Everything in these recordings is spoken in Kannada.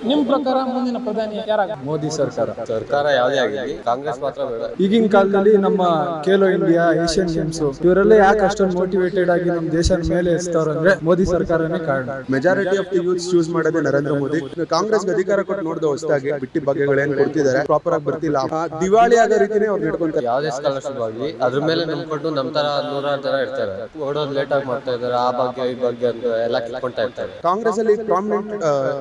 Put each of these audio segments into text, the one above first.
ನಿಮ್ಮ ಪ್ರಕಾರ ಮುಂದಿನ ಪ್ರಧಾನಿ ಯಾರಾಗ? ಮೋದಿ ಸರ್ಕಾರ ಯಾವುದೇ ಆಗಲಿ ಕಾಂಗ್ರೆಸ್ ಮಾತ್ರ ಬೇಡ. ಈಗಿನ ಕಾಲದಲ್ಲಿ ನಮ್ಮ ಖೇಲೋ ಇಂಡಿಯಾ, ಏಷ್ಯನ್ ಗೇಮ್ಸ್ ಇವರೆಲ್ಲ ಯಾಕೆ ಅಷ್ಟೊಂದು ಮೋಟಿವೇಟೆಡ್ ಆಗಿ ನಮ್ಮ ದೇಶದ ಮೇಲೆ ಎಸ್ತಾವ್ರ ಅಂದ್ರೆ ಮೋದಿ ಸರ್ಕಾರನೇ ಕಾರಣ. Majority of the youth choose ಮಾಡೋದೇ ನರೇಂದ್ರ ಮೋದಿ. ಕಾಂಗ್ರೆಸ್ ಅಧಿಕಾರ ಕೊಟ್ಟು ನೋಡಿದ ಹೊಸದಾಗಿ ಬಿಟ್ಟಿ ಬಗ್ಗೆಗಳೇನ್ ಕೊಡ್ತಿದ್ದಾರೆ, ಪ್ರಾಪರ್ ಆಗಿ ಬರ್ತಿಲ್ಲ. ದಿವಾಳಿ ಆಗೋ ರೀತಿನೇ ಅವ್ರು ನಡ್ಕೊಂತಾರೆ. ಯಾವುದೇ ಸ್ಕಾಲರ್ಶಿಪ್ ಆಗಲಿ ಅದ್ರ ಮೇಲೆ ನಂಬ್ಕೊಂಡು ನಮ್ಮ ತರ ನೂರಾರು ಜನ ಇರ್ತಾರೆ. ಓಡೋದು ಲೇಟ್ ಆಗಿ ಮಾಡ್ತಾ ಇದಾರೆ, ಆ ಬಗ್ಗೆ ಈ ಬಗ್ಗೆ ಅಂತ ಎಲ್ಲ ಕಿತ್ಕೊಂತಾ ಇರ್ತಾರೆ. ಕಾಂಗ್ರೆಸ್ ಅಲ್ಲಿ ಪ್ರಾಮಿನೆಂಟ್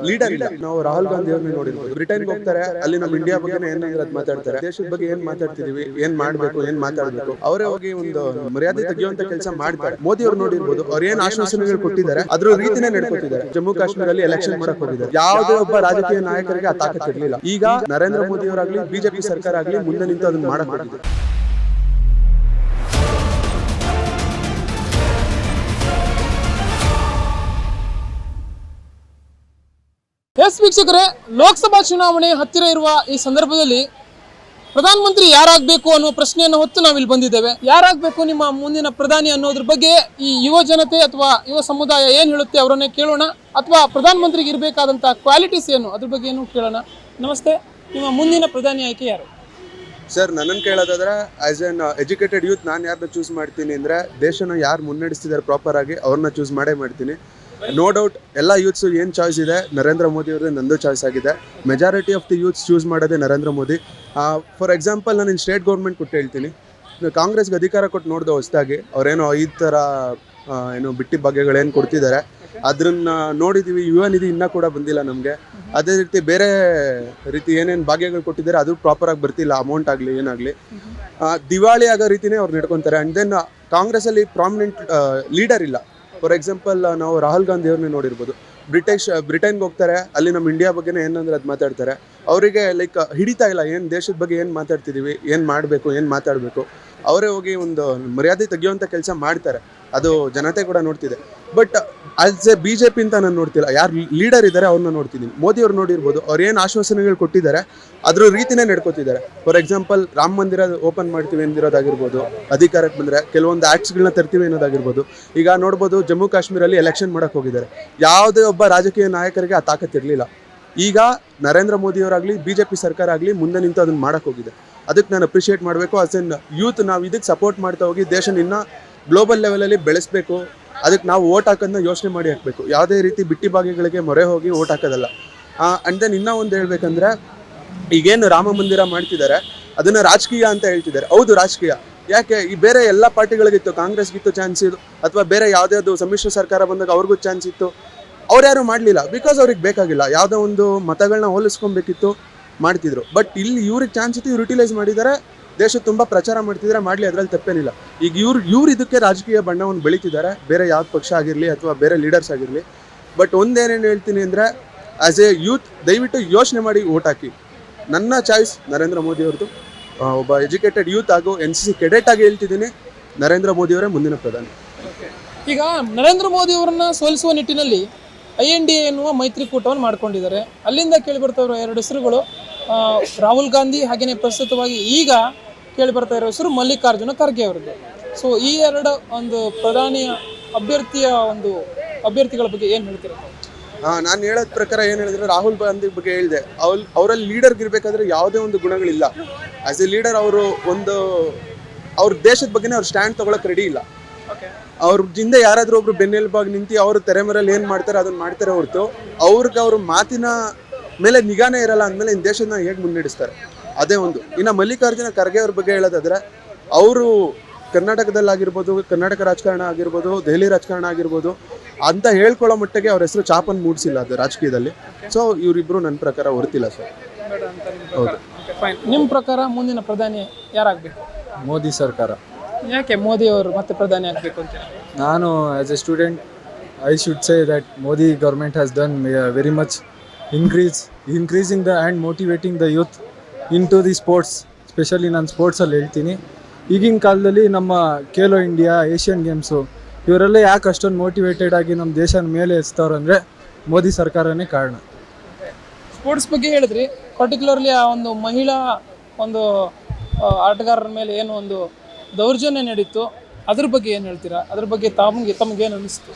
ಲೀಡರ್ ಇಲ್ಲ. ನಾವು ರಾಹುಲ್ ಗಾಂಧಿ ಅವ್ರನ್ನ ನೋಡಿರ್ಬೋದು. ಬ್ರಿಟನ್ಗೆ ಹೋಗ್ತಾರೆ, ಅಲ್ಲಿ ನಮ್ಮ ಇಂಡಿಯಾ ಬಗ್ಗೆ ಏನಾದ್ರು ಮಾತಾಡ್ತಾರೆ, ದೇಶದ ಬಗ್ಗೆ ಏನ್ ಮಾತಾಡ್ತಿದೀವಿ, ಏನ್ ಮಾಡ್ಬೇಕು, ಏನ್ ಮಾತಾಡ್ಬೇಕು, ಅವರೇ ಹೋಗಿ ಒಂದು ಮರ್ಯಾದೆ ತೆಗೆಯುವಂತ ಕೆಲಸ ಮಾಡ್ತಾರೆ. ಮೋದಿ ಅವ್ರು ನೋಡಿರ್ಬೋದು, ಅವ್ರು ಏನ್ ಆಶ್ವಾಸನೆಗಳು ಕೊಟ್ಟಿದ್ದಾರೆ ಅದ್ರ ರೀತಿನೇ ನಡ್ಕೊತಿದ್ದಾರೆ. ಜಮ್ಮು ಕಾಶ್ಮೀರಲ್ಲಿ ಎಲೆಕ್ಷನ್ ಮಾಡಕ್ ಹೋಗಿದ್ದಾರೆ. ಯಾವುದೇ ಒಬ್ಬ ರಾಜಕೀಯ ನಾಯಕರಿಗೆ ಆ ತಾಕತ್ ಇರ್ಲಿಲ್ಲ. ಈಗ ನರೇಂದ್ರ ಮೋದಿ ಅವರಾಗ್ಲಿ, ಬಿಜೆಪಿ ಸರ್ಕಾರ ಆಗ್ಲಿ ಮುಂದೆ ನಿಂತು ಅದನ್ನ ಮಾಡಕ್ ಹೋಗಿದೆ. ಎಸ್ ವೀಕ್ಷಕರೇ, ಲೋಕಸಭಾ ಚುನಾವಣೆ ಹತ್ತಿರ ಇರುವ ಈ ಸಂದರ್ಭದಲ್ಲಿ ಪ್ರಧಾನಮಂತ್ರಿ ಯಾರಾಗಬೇಕು ಅನ್ನೋ ಪ್ರಶ್ನೆಯನ್ನು ಹೊತ್ತು ನಾವಿಲ್ಲಿ ಬಂದಿದ್ದೇವೆ. ಯಾರಾಗಬೇಕು ನಿಮ್ಮ ಮುಂದಿನ ಪ್ರಧಾನಿ ಅನ್ನೋದ್ರ ಬಗ್ಗೆ ಈ ಯುವ ಜನತೆ ಅಥವಾ ಯುವ ಸಮುದಾಯ ಏನು ಹೇಳುತ್ತೆ ಅವರನ್ನೇ ಕೇಳೋಣ, ಅಥವಾ ಪ್ರಧಾನಮಂತ್ರಿಗೆ ಇರಬೇಕಾದಂಥ ಕ್ವಾಲಿಟೀಸ್ ಏನು ಅದ್ರ ಬಗ್ಗೆ ಏನು ಕೇಳೋಣ. ನಮಸ್ತೆ, ನಿಮ್ಮ ಮುಂದಿನ ಪ್ರಧಾನಿ ಆಯ್ಕೆ ಯಾರು? ಸರ್, ನನ್ನನ್ನು ಕೇಳೋದಾದ್ರೆ ಆಸ್ ಎನ್ ಎಜುಕೇಟೆಡ್ ಯೂತ್ ನಾನು ಯಾರನ್ನ ಚೂಸ್ ಮಾಡ್ತೀನಿ ಅಂದರೆ, ದೇಶನ ಯಾರು ಮುನ್ನಡೆಸ್ತಿದ್ದಾರೆ ಪ್ರಾಪರ್ ಆಗಿ ಅವ್ರನ್ನ ಚೂಸ್ ಮಾಡೇ ಮಾಡ್ತೀನಿ. ನೋ ಡೌಟ್ ಎಲ್ಲ ಯೂತ್ಸು ಏನು ಚಾಯ್ಸ್ ಇದೆ, ನರೇಂದ್ರ ಮೋದಿ ಅವ್ರದ್ದು ನಂದು ಚಾಯ್ಸ್ ಆಗಿದೆ. Majority of the youths choose ಮಾಡೋದೇ ನರೇಂದ್ರ ಮೋದಿ. ಫಾರ್ ಎಕ್ಸಾಂಪಲ್, ನಾನು ಸ್ಟೇಟ್ ಗೌರ್ಮೆಂಟ್ ಕೊಟ್ಟು ಹೇಳ್ತೀನಿ. ಕಾಂಗ್ರೆಸ್ಗೆ ಅಧಿಕಾರ ಕೊಟ್ಟು ನೋಡಿದ ಹೊಸದಾಗಿ ಅವ್ರೇನೋ ಈ ಥರ ಏನು ಬಿಟ್ಟಿ ಬಗ್ಗೆಗಳೇನು ಕೊಡ್ತಿದ್ದಾರೆ ಅದನ್ನ ನೋಡಿದ್ದೀವಿ. ಯುವ ನಿಧಿ ಇನ್ನೂ ಕೂಡ ಬಂದಿಲ್ಲ ನಮಗೆ. ಅದೇ ರೀತಿ ಬೇರೆ ರೀತಿ ಏನೇನು ಭಾಗ್ಯಗಳು ಕೊಟ್ಟಿದ್ದಾರೆ ಅದು ಪ್ರಾಪರಾಗಿ ಬರ್ತಿಲ್ಲ, ಅಮೌಂಟ್ ಆಗಲಿ ಏನಾಗಲಿ. ದಿವಾಳಿ ಆಗೋ ರೀತಿನೇ ಅವ್ರು ನಡ್ಕೊತಾರೆ. ಆ್ಯಂಡ್ ದೆನ್ ಕಾಂಗ್ರೆಸ್ಸಲ್ಲಿ ಪ್ರಾಮಿನೆಂಟ್ ಲೀಡರ್ ಇಲ್ಲ. ಫಾರ್ ಎಕ್ಸಾಂಪಲ್, ನಾವು ರಾಹುಲ್ ಗಾಂಧಿ ಅವ್ರನ್ನೇ ನೋಡಿರ್ಬೋದು. ಬ್ರಿಟನ್ಗೆ ಹೋಗ್ತಾರೆ, ಅಲ್ಲಿ ನಮ್ಮ ಇಂಡಿಯಾ ಬಗ್ಗೆ ಏನಂದ್ರೆ ಅದು ಮಾತಾಡ್ತಾರೆ. ಅವರಿಗೆ ಲೈಕ್ ಹಿಡಿತಾ ಇಲ್ಲ, ಏನು ದೇಶದ ಬಗ್ಗೆ ಏನು ಮಾತಾಡ್ತಿದ್ದೀವಿ, ಏನು ಮಾಡಬೇಕು, ಏನು ಮಾತಾಡಬೇಕು. ಅವರೇ ಹೋಗಿ ಒಂದು ಮರ್ಯಾದೆ ತೆಗೆಯುವಂಥ ಕೆಲಸ ಮಾಡ್ತಾರೆ. ಅದು ಜನತೆ ಕೂಡ ನೋಡ್ತಿದೆ. ಬಟ್ ಆಸ್ ಎ BJP ಅಂತ ನಾನು ನೋಡ್ತಿಲ್ಲ. ಯಾರು ಲೀಡರ್ ಇದ್ದಾರೆ ಅವ್ರನ್ನ ನೋಡ್ತಿದ್ದೀನಿ. ಮೋದಿ ಅವ್ರು ನೋಡಿರ್ಬೋದು, ಅವ್ರು ಏನು ಆಶ್ವಾಸನೆಗಳು ಕೊಟ್ಟಿದ್ದಾರೆ ಅದ್ರ ರೀತಿನೇ ನಡ್ಕೊತಿದ್ದಾರೆ. ಫಾರ್ ಎಕ್ಸಾಂಪಲ್, ರಾಮ ಮಂದಿರ ಓಪನ್ ಮಾಡ್ತೀವಿ ಅಂದಿರೋದಾಗಿರ್ಬೋದು, ಅಧಿಕಾರಕ್ಕೆ ಬಂದರೆ ಕೆಲವೊಂದು ಆ್ಯಕ್ಟ್ಸ್ಗಳನ್ನ ತರ್ತೀವಿ ಅನ್ನೋದಾಗಿರ್ಬೋದು. ಈಗ ನೋಡ್ಬೋದು, ಜಮ್ಮು ಕಾಶ್ಮೀರಲ್ಲಿ ಎಲೆಕ್ಷನ್ ಮಾಡೋಕ್ಕೆ ಹೋಗಿದ್ದಾರೆ. ಯಾವುದೇ ಒಬ್ಬ ರಾಜಕೀಯ ನಾಯಕರಿಗೆ ಆ ತಾಕತ್ ಇರಲಿಲ್ಲ. ಈಗ ನರೇಂದ್ರ ಮೋದಿಯವರಾಗಲಿ, BJP ಸರ್ಕಾರ ಆಗಲಿ ಮುಂದೆ ನಿಂತು ಅದನ್ನು ಮಾಡೋಕ್ಕೆ ಹೋಗಿದೆ. ಅದಕ್ಕೆ ನಾನು ಅಪ್ರಿಷಿಯೇಟ್ ಮಾಡಬೇಕು. ಆಸ್ ಎನ್ ಯೂತ್ ನಾವು ಇದಕ್ಕೆ ಸಪೋರ್ಟ್ ಮಾಡ್ತಾ ಹೋಗಿ ದೇಶನ ಇನ್ನೂ ಗ್ಲೋಬಲ್ ಲೆವೆಲಲ್ಲಿ ಬೆಳೆಸಬೇಕು. ಅದಕ್ಕೆ ನಾವು ಓಟ್ ಹಾಕೋದನ್ನ ಯೋಚನೆ ಮಾಡಿ ಹಾಕಬೇಕು. ಯಾವುದೇ ರೀತಿ ಬಿಟ್ಟಿ ಭಾಗ್ಯಗಳಿಗೆ ಮೊರೆ ಹೋಗಿ ಓಟ್ ಹಾಕೋದಲ್ಲ. ಆ್ಯಂಡ್ ದೆನ್ ಇನ್ನೂ ಒಂದು ಹೇಳ್ಬೇಕಂದ್ರೆ, ಈಗೇನು ರಾಮ ಮಂದಿರ ಮಾಡ್ತಿದ್ದಾರೆ ಅದನ್ನು ರಾಜಕೀಯ ಅಂತ ಹೇಳ್ತಿದ್ದಾರೆ. ಹೌದು, ರಾಜಕೀಯ. ಯಾಕೆ ಈ ಬೇರೆ ಎಲ್ಲ ಪಾರ್ಟಿಗಳಿಗಿತ್ತು, ಕಾಂಗ್ರೆಸ್ಗಿತ್ತು ಚಾನ್ಸ್ ಇದು, ಅಥವಾ ಬೇರೆ ಯಾವುದ್ಯಾವುದು ಸಮ್ಮಿಶ್ರ ಸರ್ಕಾರ ಬಂದಾಗ ಅವ್ರಿಗೂ ಚಾನ್ಸ್ ಇತ್ತು. ಅವ್ರ್ಯಾರು ಮಾಡಲಿಲ್ಲ, ಬಿಕಾಸ್ ಅವ್ರಿಗೆ ಬೇಕಾಗಿಲ್ಲ. ಯಾವುದೋ ಒಂದು ಮತಗಳನ್ನ ಹೋಲಿಸ್ಕೊಬೇಕಿತ್ತು, ಮಾಡ್ತಿದ್ರು. ಬಟ್ ಇಲ್ಲಿ ಇವ್ರಿಗೆ ಚಾನ್ಸ್ ಇತ್ತು, ಇವ್ರು ಯುಟಿಲೈಸ್ ಮಾಡಿದ್ದಾರೆ. ದೇಶ ತುಂಬ ಪ್ರಚಾರ ಮಾಡ್ತಿದ್ದಾರೆ, ಮಾಡಲಿ, ಅದರಲ್ಲಿ ತಪ್ಪೇನಿಲ್ಲ. ಈಗ ಇವ್ರು ಇದಕ್ಕೆ ರಾಜಕೀಯ ಬಣ್ಣವನ್ನು ಬೆಳೀತಿದ್ದಾರೆ, ಬೇರೆ ಯಾವ್ದು ಪಕ್ಷ ಆಗಿರಲಿ ಅಥವಾ ಬೇರೆ ಲೀಡರ್ಸ್ ಆಗಿರಲಿ. ಬಟ್ ಒಂದೇನೇನು ಹೇಳ್ತೀನಿ ಅಂದರೆ, ಆ್ಯಸ್ ಎ ಯೂತ್ ದಯವಿಟ್ಟು ಯೋಚನೆ ಮಾಡಿ ಓಟ್ ಹಾಕಿ. ನನ್ನ ಚಾಯ್ಸ್ ನರೇಂದ್ರ ಮೋದಿ ಅವ್ರದ್ದು. ಒಬ್ಬ ಎಜುಕೇಟೆಡ್ ಯೂತ್ ಹಾಗೂ NCC ಕೆಡೆಟ್ ಆಗಿ ಹೇಳ್ತಿದ್ದೀನಿ, ನರೇಂದ್ರ ಮೋದಿಯವರೇ ಮುಂದಿನ ಪ್ರಧಾನಿ. ಈಗ ನರೇಂದ್ರ ಮೋದಿ ಅವರನ್ನ ಸೋಲಿಸುವ ನಿಟ್ಟಿನಲ್ಲಿ INDA ಎನ್ನುವ ಮೈತ್ರಿಕೂಟವನ್ನು ಮಾಡ್ಕೊಂಡಿದ್ದಾರೆ. ಅಲ್ಲಿಂದ ಕೇಳಿ ಬರ್ತಾ ಇರೋ ಎರಡು ಹೆಸರುಗಳು ರಾಹುಲ್ ಗಾಂಧಿ, ಹಾಗೆಯೇ ಪ್ರಸ್ತುತವಾಗಿ ಈಗ ಕೇಳಿ ಬರ್ತಾ ಇರೋ ಹೆಸರು ಮಲ್ಲಿಕಾರ್ಜುನ ಖರ್ಗೆ ಅವರದ್ದು. ಸೊ ಈ ಎರಡು ಒಂದು ಪ್ರಧಾನಿಯ ಅಭ್ಯರ್ಥಿಗಳ ಬಗ್ಗೆ ಏನು ಹೇಳ್ತೀರಾ? ನಾನು ಹೇಳೋದ ಪ್ರಕಾರ ಏನು ಹೇಳಿದ್ರೆ, ರಾಹುಲ್ ಗಾಂಧಿ ಬಗ್ಗೆ ಹೇಳಿದೆ. ಅವರಲ್ಲಿ ಲೀಡರ್ಗೆ ಇರಬೇಕಾದ್ರೆ ಯಾವುದೇ ಒಂದು ಗುಣಗಳಿಲ್ಲ. ಆ್ಯಸ್ ಎ ಲೀಡರ್ ಅವರು ಅವ್ರ ದೇಶದ ಬಗ್ಗೆನೇ ಅವ್ರು ಸ್ಟ್ಯಾಂಡ್ ತೊಗೊಳಕ್ಕೆ ರೆಡಿ ಇಲ್ಲ. ಅವ್ರ ಹಿಂದೆ ಯಾರಾದರೂ ಒಬ್ರು ಬೆನ್ನೆಲುಬಾಗಿ ನಿಂತು ಅವರು ತೆರೆಮರೆಯಲ್ಲಿ ಏನು ಮಾಡ್ತಾರೆ ಅದನ್ನು ಮಾಡ್ತಾರೆ ಹೊರತು ಅವ್ರ ಮಾತಿನ ಮೇಲೆ ನಿಗಾನೇ ಇರಲ್ಲ. ಅಂದಮೇಲೆ ಇನ್ನು ದೇಶನ ಹೇಗೆ ಮುನ್ನಡೆಸ್ತಾರೆ, ಅದೇ ಒಂದು. ಇನ್ನು ಮಲ್ಲಿಕಾರ್ಜುನ ಖರ್ಗೆ ಅವ್ರ ಬಗ್ಗೆ ಹೇಳೋದಾದ್ರೆ, ಅವರು ಕರ್ನಾಟಕದಲ್ಲಾಗಿರ್ಬೋದು, ಕರ್ನಾಟಕ ರಾಜಕಾರಣ ಆಗಿರ್ಬೋದು, ದೆಹಲಿ ರಾಜಕಾರಣ ಆಗಿರ್ಬೋದು ಅಂತ ಹೇಳ್ಕೊಳ್ಳೋ ಮಟ್ಟಿಗೆ ಅವ್ರ ಹೆಸರು ಛಾಪನ್ನು ಮೂಡಿಸಿಲ್ಲ ಅದು ರಾಜಕೀಯದಲ್ಲಿ. ಸೊ ಇವರಿಬ್ಬರು ನನ್ನ ಪ್ರಕಾರ ಹೊರ್ತಿಲ್ಲ ಸರ್. ಹೌದು. ನಿಮ್ಮ ಪ್ರಕಾರ ಮುಂದಿನ ಪ್ರಧಾನಿ ಯಾರಾಗಬೇಕು? ಮೋದಿ ಸರ್ಕಾರ. ಯಾಕೆ ಮೋದಿ ಅವರು ಮತ್ತೆ ಪ್ರಧಾನಿ ಆಗಬೇಕು ಅಂತ? ನಾನು as A student I should say that Modi government has done very much increasing the and motivating the youth into the sports. Specially ನಾನು ಸ್ಪೋರ್ಟ್ಸಲ್ಲಿ ಹೇಳ್ತೀನಿ. ಈಗಿನ ಕಾಲದಲ್ಲಿ ನಮ್ಮ ಖೇಲೋ ಇಂಡಿಯಾ, ಏಷ್ಯನ್ ಗೇಮ್ಸು ಇವರೆಲ್ಲ ಯಾಕೆ ಅಷ್ಟೊಂದು ಮೋಟಿವೇಟೆಡ್ ಆಗಿ ನಮ್ಮ ದೇಶದ ಮೇಲೆ ಎಸ್ತಾವ್ರು ಅಂದರೆ ಮೋದಿ ಸರ್ಕಾರನೇ ಕಾರಣ. ಸ್ಪೋರ್ಟ್ಸ್ ಬಗ್ಗೆ ಹೇಳಿದ್ರಿ, ಪರ್ಟಿಕ್ಯುಲರ್ಲಿ ಆ ಒಂದು ಮಹಿಳಾ ಒಂದು ಆಟಗಾರರ ಮೇಲೆ ಏನು ಒಂದು ದೌರ್ಜನ್ಯ ನಡೀತು, ಅದ್ರ ಬಗ್ಗೆ ಏನು ಹೇಳ್ತೀರಾ? ಅದ್ರ ಬಗ್ಗೆ ತಮಗೇನು ಅನ್ನಿಸ್ತು?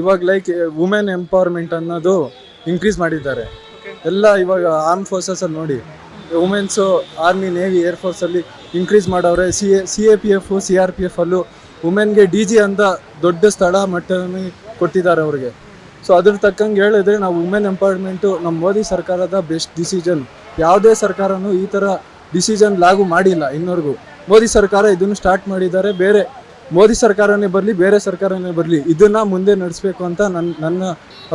ಇವಾಗ ಲೈಕ್ ವುಮೆನ್ ಎಂಪವರ್ಮೆಂಟ್ ಅನ್ನೋದು ಇನ್ಕ್ರೀಸ್ ಮಾಡಿದ್ದಾರೆ. ಎಲ್ಲ ಇವಾಗ ಆರ್ಮ್ ಫೋರ್ಸಸಲ್ಲಿ ನೋಡಿ ವುಮೆನ್ಸು ಆರ್ಮಿ ನೇವಿ ಏರ್ಫೋರ್ಸಲ್ಲಿ ಇನ್ಕ್ರೀಸ್ ಮಾಡವ್ರೆ. CAPF CRPF ಅಲ್ಲೂ ವುಮೆನ್ಗೆ DG ಅಂತ ದೊಡ್ಡ ಸ್ಥಳ ಮಟ್ಟದಲ್ಲಿ ಕೊಟ್ಟಿದ್ದಾರೆ ಅವ್ರಿಗೆ. ಸೊ ಅದ್ರ ತಕ್ಕಂಗೆ ಹೇಳಿದ್ರೆ ನಾವು ವುಮೆನ್ ಎಂಪವರ್ಮೆಂಟು ನಮ್ಮ ಮೋದಿ ಸರ್ಕಾರದ ಬೆಸ್ಟ್ ಡಿಸಿಷನ್. ಯಾವುದೇ ಸರ್ಕಾರನೂ ಈ ಥರ ಡಿಸಿಷನ್ ಲಾಗು ಮಾಡಿಲ್ಲ ಇನ್ನವರೆಗೂ. ಮೋದಿ ಸರ್ಕಾರ ಇದನ್ನು ಸ್ಟಾರ್ಟ್ ಮಾಡಿದ್ದಾರೆ. ಬೇರೆ ಮೋದಿ ಸರ್ಕಾರನೇ ಬರಲಿ, ಬೇರೆ ಸರ್ಕಾರನೇ ಬರಲಿ, ಇದನ್ನು ಮುಂದೆ ನಡೆಸಬೇಕು ಅಂತ ನನ್ನ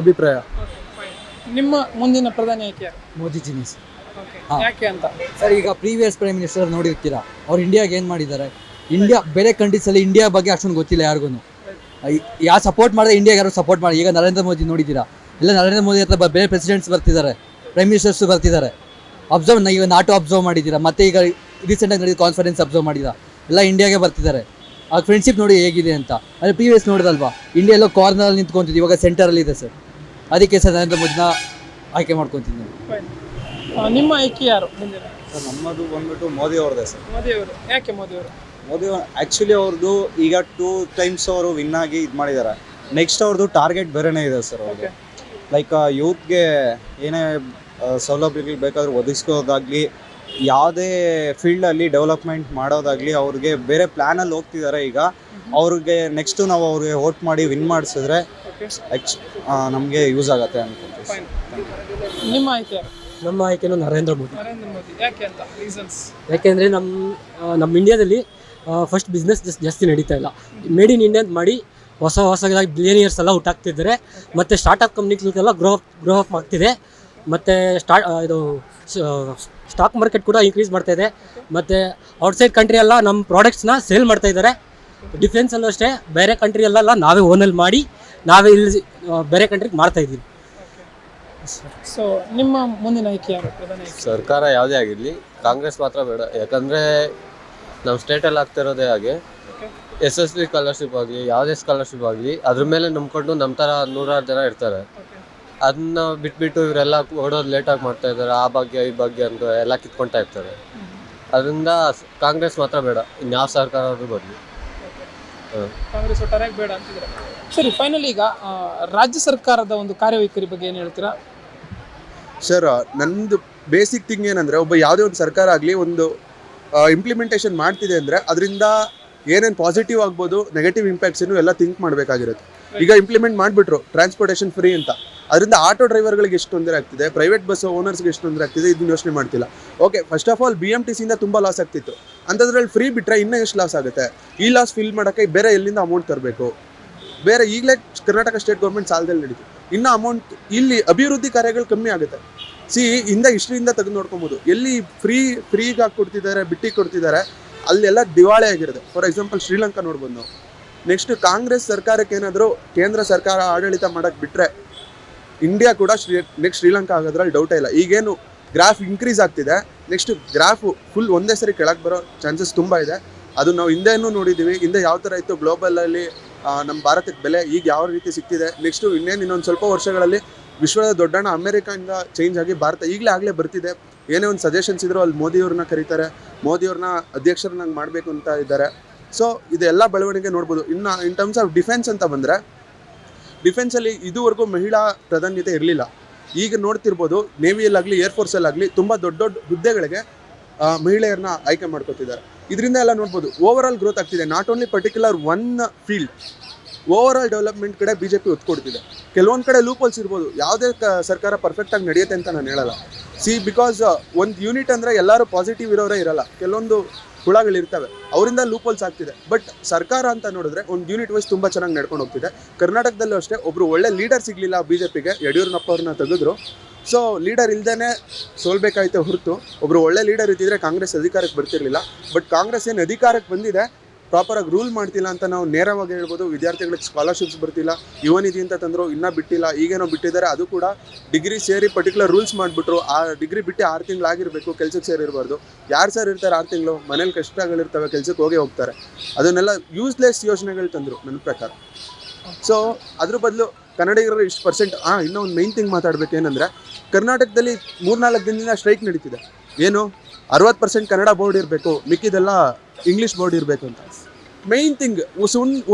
ಅಭಿಪ್ರಾಯ. ನಿಮ್ಮ ಮುಂದಿನ ಪ್ರಧಾನಿ ಆಯ್ಕೆ ಯಾರು? ಮೋದಿಜಿನಿ ಸರ್. ಯಾಕೆ ಅಂತ? ಸರ್ ಈಗ ಪ್ರೀವಿಯಸ್ ಪ್ರೈಮ್ ಮಿನಿಸ್ಟರ್ ನೋಡಿರ್ತೀರಾ, ಅವ್ರು ಇಂಡಿಯಾಗೆ ಏನು ಮಾಡಿದ್ದಾರೆ. ಇಂಡಿಯಾ ಬೇರೆ ಕಂಟ್ರೀಸಲ್ಲಿ ಇಂಡಿಯಾ ಬಗ್ಗೆ ಅಷ್ಟೊಂದು ಗೊತ್ತಿಲ್ಲ ಯಾರಿಗೂ. ಯಾರು ಸಪೋರ್ಟ್ ಮಾಡಿದ್ರೆ ಇಂಡಿಯಾಗೆ ಯಾರು ಸಪೋರ್ಟ್ ಮಾಡಿ. ಈಗ ನರೇಂದ್ರ ಮೋದಿ ನೋಡಿದ್ದೀರಾ, ಎಲ್ಲ ನರೇಂದ್ರ ಮೋದಿ ಹತ್ರ ಬೇರೆ ಪ್ರೆಸಿಡೆಂಟ್ಸ್ ಬರ್ತಿದ್ದಾರೆ, ಪ್ರೈಮ್ ಮಿನಿಸ್ಟರ್ಸ್ ಬರ್ತಿದ್ದಾರೆ. ಈಗ ನಾಟೋ ಅಬ್ಸರ್ವ್ ಮಾಡಿದ್ದೀರಾ, ಮತ್ತೆ ಈಗ ರೀಸೆಂಟಾಗಿ ನಡೆದ ಕಾನ್ಫರೆನ್ಸ್ ಅಬ್ಸರ್ವ್ ಮಾಡಿದ್ದೀರಾ, ಎಲ್ಲ ಇಂಡಿಯಾಗೆ ಬರ್ತಿದ್ದಾರೆ. ಆ ಫ್ರೆಂಡ್ಶಿಪ್ ನೋಡಿ ಹೇಗಿದೆ ಅಂತ. ಅಂದರೆ ಪ್ರೀವಿಯಸ್ ನೋಡಿದಲ್ವಾ, ಇಂಡಿಯಾ ಎಲ್ಲೋ ಕಾರ್ನರಲ್ಲಿ ನಿಂತ್ಕೊಂತಿದ್ದು, ಇವಾಗ ಸೆಂಟರಲ್ಲಿ ಇದೆ ಸರ್. ಅದಕ್ಕೆ ಸರ್ ನರೇಂದ್ರ ಮೋದಿನ ಆಯ್ಕೆ ಮಾಡ್ಕೊತಿದ್ದೀನಿ. ನಿಮ್ಮ ಆಯ್ಕೆ ಯಾರು ಮುಂದಿನ? ಸರ್ ನಮ್ಮದು ಬಂದ್ಬಿಟ್ಟು ಮೋದಿ ಅವ್ರದ್ದೇ ಸರ್. ಮೋದಿ ಅವರು. ಯಾಕೆ ಮೋದಿ ಅವರು? ಮೋದಿ ಆ್ಯಕ್ಚುಲಿ ಅವ್ರದ್ದು ಈಗ 2 times ಅವರು ವಿನ್ ಆಗಿ ಇದು ಮಾಡಿದ್ದಾರೆ. ನೆಕ್ಸ್ಟ್ ಅವ್ರದ್ದು ಟಾರ್ಗೆಟ್ ಬೇರೆನೇ ಇದೆ ಸರ್ ಅವ್ರಿಗೆ. ಲೈಕ್ ಯೂತ್ಗೆ ಏನೇ ಸೌಲಭ್ಯಗಳು ಬೇಕಾದರೂ ಒದಗಿಸೋದಾಗಲಿ, ಯಾವುದೇ ಫೀಲ್ಡಲ್ಲಿ ಡೆವಲಪ್ಮೆಂಟ್ ಮಾಡೋದಾಗಲಿ ಅವ್ರಿಗೆ ಬೇರೆ ಪ್ಲ್ಯಾನಲ್ಲಿ ಹೋಗ್ತಿದ್ದಾರೆ. ಈಗ ಅವ್ರಿಗೆ ನೆಕ್ಸ್ಟು ನಾವು ಅವ್ರಿಗೆ ವೋಟ್ ಮಾಡಿ ವಿನ್ ಮಾಡಿಸಿದ್ರೆ ನಮಗೆ ಯೂಸ್ ಆಗುತ್ತೆ ಅನ್ಕೊಂತೀವಿ. ನಿಮ್ಮ ಆಯ್ಕೆ ಯಾರು? ನಮ್ಮ ಆಯ್ಕೆನೂ ನರೇಂದ್ರ ಮೋದಿ. ನರೇಂದ್ರ ಮೋದಿ. ಯಾಕೆ ಅಂತ? ರೀಸನ್ಸ್? ಯಾಕೆಂದರೆ ನಮ್ಮ ಇಂಡಿಯಾದಲ್ಲಿ ಫಸ್ಟ್ ಬಿಸ್ನೆಸ್ ಜಾಸ್ತಿ ನಡೀತಾ ಇಲ್ಲ. ಮೇಡ್ ಇನ್ ಇಂಡಿಯಾ ಮಾಡಿ ಹೊಸದಾಗಿ ಬಿಲಿಯನಿಯರ್ಸ್ ಎಲ್ಲ ಹುಟ್ಟಾಗ್ತಿದ್ದಾರೆ. ಮತ್ತು ಸ್ಟಾರ್ಟಪ್ ಕಂಪ್ನಿಗಳಿಗೆಲ್ಲ ಗ್ರೋ ಅಪ್ ಆಗ್ತಿದೆ. ಮತ್ತು ಸ್ಟಾಕ್ ಮಾರ್ಕೆಟ್ ಕೂಡ ಇನ್ಕ್ರೀಸ್ ಮಾಡ್ತಾಯಿದೆ. ಮತ್ತು ಔಟ್ಸೈಡ್ ಕಂಟ್ರಿ ಎಲ್ಲ ನಮ್ಮ ಪ್ರಾಡಕ್ಟ್ಸ್ನ ಸೇಲ್ ಮಾಡ್ತಾಯಿದ್ದಾರೆ. ಡಿಫೆನ್ಸಲ್ಲೂ ಅಷ್ಟೇ, ಬೇರೆ ಕಂಟ್ರಿಯಲ್ಲೆಲ್ಲ ನಾವೇ ಓನಲ್ಲಿ ಮಾಡಿ ನಾವೇ ಇಲ್ಲಿ ಬೇರೆ ಕಂಟ್ರಿಗೆ ಮಾಡ್ತಾಯಿದ್ದೀವಿ. ಸೊ ನಿಮ್ಮ ಮುಂದಿನ ಆಯ್ಕೆ ಯಾರು ಪ್ರಧಾನಿ? ಸರ್ಕಾರ ಯಾವುದೇ ಆಗಿರಲಿ, ಕಾಂಗ್ರೆಸ್ ಮಾತ್ರ ಬೇಡ. ಯಾಕಂದರೆ ನಮ್ಮ ಸ್ಟೇಟಲ್ಲಿ ಆಗ್ತಿರೋದೇ ಹಾಗೆ. SSB ಸ್ಕಾಲರ್ಶಿಪ್ ಆಗಲಿ, ಯಾವುದೇ ಸ್ಕಾಲರ್ಶಿಪ್ ಆಗಲಿ, ಅದ್ರ ಮೇಲೆ ನಂಬ್ಕೊಂಡು ನಮ್ಮ ಥರ 100 ಜನ ಇರ್ತಾರೆ. ಅದನ್ನ ಬಿಟ್ಬಿಟ್ಟು ಇವರೆಲ್ಲ ಓಡೋದು ಲೇಟಾಗಿ ಮಾಡ್ತಾ ಇದ್ದಾರೆ. ಆ ಬಗ್ಗೆ ಈ ಬಗ್ಗೆ ಅಂತ ಎಲ್ಲ ಕಿತ್ಕೊಳ್ತಾ ಇರ್ತಾರೆ. ಅದರಿಂದ ಕಾಂಗ್ರೆಸ್ ಮಾತ್ರ ಬೇಡ, ಇನ್ಯಾವ ಸರ್ಕಾರ ಆದರೂ ಬರಲಿ. ಕಾಂಗ್ರೆಸ್ ಒಟ್ಟಾರೆ ಬೇಡ ಅಂತಿದ್ರೆ. ಸರಿ, ಫೈನಲ್ ಈಗ ರಾಜ್ಯ ಸರ್ಕಾರದ ಒಂದು ಕಾರ್ಯವೈಖರಿ ಬಗ್ಗೆ ಏನು ಹೇಳ್ತೀರಾ? ಸರ್, ನಂದು ಬೇಸಿಕ್ ಥಿಂಗ್ ಏನಂದರೆ, ಒಬ್ಬ ಯಾವುದೇ ಒಂದು ಸರ್ಕಾರ ಆಗಲಿ ಒಂದು ಇಂಪ್ಲಿಮೆಂಟೇಷನ್ ಮಾಡ್ತಿದೆ ಅಂದರೆ ಅದರಿಂದ ಏನೇನು ಪಾಸಿಟಿವ್ ಆಗ್ಬೋದು, ನೆಗೆಟಿವ್ ಇಂಪ್ಯಾಕ್ಟ್ಸನ್ನು ಎಲ್ಲ ಥಿಂಕ್ ಮಾಡಬೇಕಾಗಿರುತ್ತೆ. ಈಗ ಇಂಪ್ಲಿಮೆಂಟ್ ಮಾಡಿಬಿಟ್ರು ಟ್ರಾನ್ಸ್ಪೋರ್ಟೇಷನ್ ಫ್ರೀ ಅಂತ, ಅದರಿಂದ ಆಟೋ ಡ್ರೈವರ್ಗಳಿಗೆ ಎಷ್ಟು ತೊಂದರೆ ಆಗ್ತಿದೆ, ಪ್ರೈವೇಟ್ ಬಸ್ ಓನರ್ಸ್ಗೆ ಎಷ್ಟು ತೊಂದರೆ ಆಗ್ತಿದೆ, ಇದನ್ನ ಯೋಚನೆ ಮಾಡ್ತಿಲ್ಲ. ಓಕೆ, ಫಸ್ಟ್ ಆಫ್ ಆಲ್ BMTCಯಿಂದ ತುಂಬ ಲಾಸ್ ಆಗ್ತಿತ್ತು. ಅಂಥದ್ರಲ್ಲಿ ಫ್ರೀ ಬಿಟ್ಟರೆ ಇನ್ನೂ ಎಷ್ಟು ಲಾಸ್ ಆಗುತ್ತೆ? ಈ ಲಾಸ್ ಫಿಲ್ ಮಾಡೋಕ್ಕೆ ಬೇರೆ ಎಲ್ಲಿಂದ ಅಮೌಂಟ್ ತರಬೇಕು? ಬೇರೆ ಈಗಲೇ ಕರ್ನಾಟಕ ಸ್ಟೇಟ್ ಗೌರ್ಮೆಂಟ್ ಸಾಲದಲ್ಲಿ ನಡೀತು. ಇನ್ನೂ ಅಮೌಂಟ್ ಇಲ್ಲಿ ಅಭಿವೃದ್ಧಿ ಕಾರ್ಯಗಳು ಕಮ್ಮಿ ಆಗುತ್ತೆ. ಹಿಸ್ಟ್ರಿಯಿಂದ ತೆಗೆದು ನೋಡ್ಕೊಬೋದು. ಎಲ್ಲಿ ಫ್ರೀಗೆ ಹಾಕಿ ಕೊಡ್ತಿದ್ದಾರೆ, ಬಿಟ್ಟಿಗೆ ಕೊಡ್ತಿದ್ದಾರೆ, ಅಲ್ಲೆಲ್ಲ ದಿವಾಳಿ ಆಗಿರುತ್ತೆ. ಫಾರ್ ಎಕ್ಸಾಂಪಲ್ ಶ್ರೀಲಂಕಾ ನೋಡ್ಬೋದು ನಾವು. ನೆಕ್ಸ್ಟ್ ಕಾಂಗ್ರೆಸ್ ಸರ್ಕಾರಕ್ಕೆ ಏನಾದರೂ ಕೇಂದ್ರ ಸರ್ಕಾರ ಆಡಳಿತ ಮಾಡೋಕ್ಕೆ ಬಿಟ್ಟರೆ ಇಂಡಿಯಾ ಕೂಡ ನೆಕ್ಸ್ಟ್ ಶ್ರೀಲಂಕಾ ಆಗೋದ್ರಲ್ಲಿ ಡೌಟೇ ಇಲ್ಲ. ಈಗೇನು ಗ್ರಾಫ್ ಇನ್ಕ್ರೀಸ್ ಆಗ್ತಿದೆ, ನೆಕ್ಸ್ಟ್ ಗ್ರಾಫು ಫುಲ್ ಒಂದೇ ಸರಿ ಕೆಳಗೆ ಬರೋ ಚಾನ್ಸಸ್ ತುಂಬ ಇದೆ. ಅದು ನಾವು ಹಿಂದೆನೂ ನೋಡಿದ್ದೀವಿ. ಹಿಂದೆ ಯಾವ ಥರ ಇತ್ತು ಗ್ಲೋಬಲಲ್ಲಿ ನಮ್ಮ ಭಾರತಕ್ಕೆ ಬೆಲೆ, ಈಗ ಯಾವ ರೀತಿ ಸಿಗ್ತಿದೆ. ನೆಕ್ಸ್ಟು ಇನ್ನೊಂದು ಸ್ವಲ್ಪ ವರ್ಷಗಳಲ್ಲಿ ವಿಶ್ವದ ದೊಡ್ಡಣ್ಣ ಅಮೆರಿಕಾಯಿಂದ ಚೇಂಜ್ ಆಗಿ ಭಾರತ ಆಗಲೇ ಬರ್ತಿದೆ. ಏನೇ ಒಂದು ಸಜೆಷನ್ಸ್ ಇದ್ರೂ ಅಲ್ಲಿ ಮೋದಿಯವ್ರನ್ನ ಕರೀತಾರೆ, ಮೋದಿಯವ್ರನ್ನ ಅಧ್ಯಕ್ಷರನ್ನಾಗಿ ಮಾಡಬೇಕು ಅಂತ ಇದ್ದಾರೆ. ಸೊ ಇದೆಲ್ಲ ಬೆಳವಣಿಗೆ ನೋಡ್ಬೋದು. ಇನ್ನು ಇನ್ ಟರ್ಮ್ಸ್ ಆಫ್ ಡಿಫೆನ್ಸ್ ಅಂತ ಬಂದರೆ, ಡಿಫೆನ್ಸಲ್ಲಿ ಇದುವರೆಗೂ ಮಹಿಳಾ ಪ್ರಾಧಾನ್ಯತೆ ಇರಲಿಲ್ಲ. ಈಗ ನೋಡ್ತಿರ್ಬೋದು, ನೇವಿಯಲ್ಲಾಗಲಿ ಏರ್ಫೋರ್ಸಲ್ಲಾಗಲಿ ತುಂಬ ದೊಡ್ಡ ದೊಡ್ಡ ಹುದ್ದೆಗಳಿಗೆ ಮಹಿಳೆಯರನ್ನ ಆಯ್ಕೆ ಮಾಡ್ಕೊತಿದ್ದಾರೆ. ಇದರಿಂದ ಎಲ್ಲ ನೋಡ್ಬೋದು ಓವರ್ ಆಲ್ ಗ್ರೋತ್ ಆಗ್ತಿದೆ. Not only particular one field, over all development ಕಡೆ BJP ಒತ್ತು ಕೊಡ್ತಿದೆ. ಕೆಲವೊಂದು ಕಡೆ ಲೂಪ್ ಹೋಲ್ಸ್ ಇರ್ಬೋದು. ಯಾವುದೇ ಸರ್ಕಾರ ಪರ್ಫೆಕ್ಟಾಗಿ ನಡೆಯುತ್ತೆ ಅಂತ ನಾನು ಹೇಳಲ್ಲ. ಬಿಕಾಸ್ ಒಂದು ಯೂನಿಟ್ ಅಂದರೆ ಎಲ್ಲರೂ ಪಾಸಿಟಿವ್ ಇರೋರೇ ಇರಲ್ಲ, ಕೆಲವೊಂದು ಹುಳಗಳಿರ್ತವೆ, ಅವರಿಂದ ಲೂಪ್ ಹೋಲ್ಸ್ ಆಗ್ತಿದೆ. ಬಟ್ ಸರ್ಕಾರ ಅಂತ ನೋಡಿದ್ರೆ ಒಂದು ಯೂನಿಟ್ ವೈಸ್ ತುಂಬ ಚೆನ್ನಾಗಿ ನಡ್ಕೊಂಡು ಹೋಗ್ತಿದೆ. ಕರ್ನಾಟಕದಲ್ಲೂ ಅಷ್ಟೇ, ಒಬ್ಬರು ಒಳ್ಳೆ ಲೀಡರ್ ಸಿಗಲಿಲ್ಲ BJPಗೆ, ಯಡಿಯೂರಪ್ಪ ಅವ್ರನ್ನ ತೆಗೆದ್ರು. ಸೊ ಲೀಡರ್ ಇಲ್ಲದೇ ಸೋಲ್ಬೇಕಾಯ್ತು ಹೊರತು, ಒಬ್ಬರು ಒಳ್ಳೆ ಲೀಡರ್ ಇದ್ದಿದ್ರೆ ಕಾಂಗ್ರೆಸ್ ಅಧಿಕಾರಕ್ಕೆ ಬರ್ತಿರಲಿಲ್ಲ. ಬಟ್ ಕಾಂಗ್ರೆಸ್ ಏನು ಅಧಿಕಾರಕ್ಕೆ ಬಂದಿದೆ, ಪ್ರಾಪರಾಗಿ ರೂಲ್ ಮಾಡ್ತಿಲ್ಲ ಅಂತ ನಾವು ನೇರವಾಗಿ ಹೇಳ್ಬೋದು. ವಿದ್ಯಾರ್ಥಿಗಳಿಗೆ ಸ್ಕಾಲರ್ಶಿಪ್ಸ್ ಬರ್ತಿಲ್ಲ, ಯುವ ನಿಧಿ ಅಂತ ತಂದರು, ಇನ್ನೂ ಬಿಟ್ಟಿಲ್ಲ. ಈಗೇನೋ ಬಿಟ್ಟಿದ್ದಾರೆ, ಅದು ಕೂಡ ಡಿಗ್ರಿ ಸೇರಿ ಪರ್ಟಿಕ್ಯುಲರ್ ರೂಲ್ಸ್ ಮಾಡಿಬಿಟ್ರು. ಆ ಡಿಗ್ರಿ ಬಿಟ್ಟು 6 ತಿಂಗಳು ಆಗಿರಬೇಕು, ಕೆಲ್ಸಕ್ಕೆ ಸೇರಿರಬಾರ್ದು. ಯಾರು ಸರ್ ಇರ್ತಾರೆ 6 ತಿಂಗಳು? ಮನೇಲಿ ಕಷ್ಟಗಳಿರ್ತವೆ, ಕೆಲ್ಸಕ್ಕೆ ಹೋಗ್ತಾರೆ. ಅದನ್ನೆಲ್ಲ ಯೂಸ್ಲೆಸ್ ಯೋಜನೆಗಳು ತಂದರು ನನ್ನ ಪ್ರಕಾರ. ಸೊ ಅದ್ರ ಬದಲು ಕನ್ನಡಿಗರು ಇಷ್ಟು ಪರ್ಸೆಂಟ್. ಇನ್ನೂ ಒಂದು ಮೈನ್ ಥಿಂಗ್ ಮಾತಾಡಬೇಕೇನೆಂದರೆ, ಕರ್ನಾಟಕದಲ್ಲಿ 3-4 ದಿನದಿಂದ ಸ್ಟ್ರೈಕ್ ನಡೀತಿದೆ. ಏನು 60% ಕನ್ನಡ ಬೋರ್ಡ್ ಇರಬೇಕು, ಮಿಕ್ಕಿದೆಲ್ಲ ಇಂಗ್ಲೀಷ್ ಬೋರ್ಡ್ ಇರಬೇಕು ಅಂತ. ಮೈನ್ ಥಿಂಗ್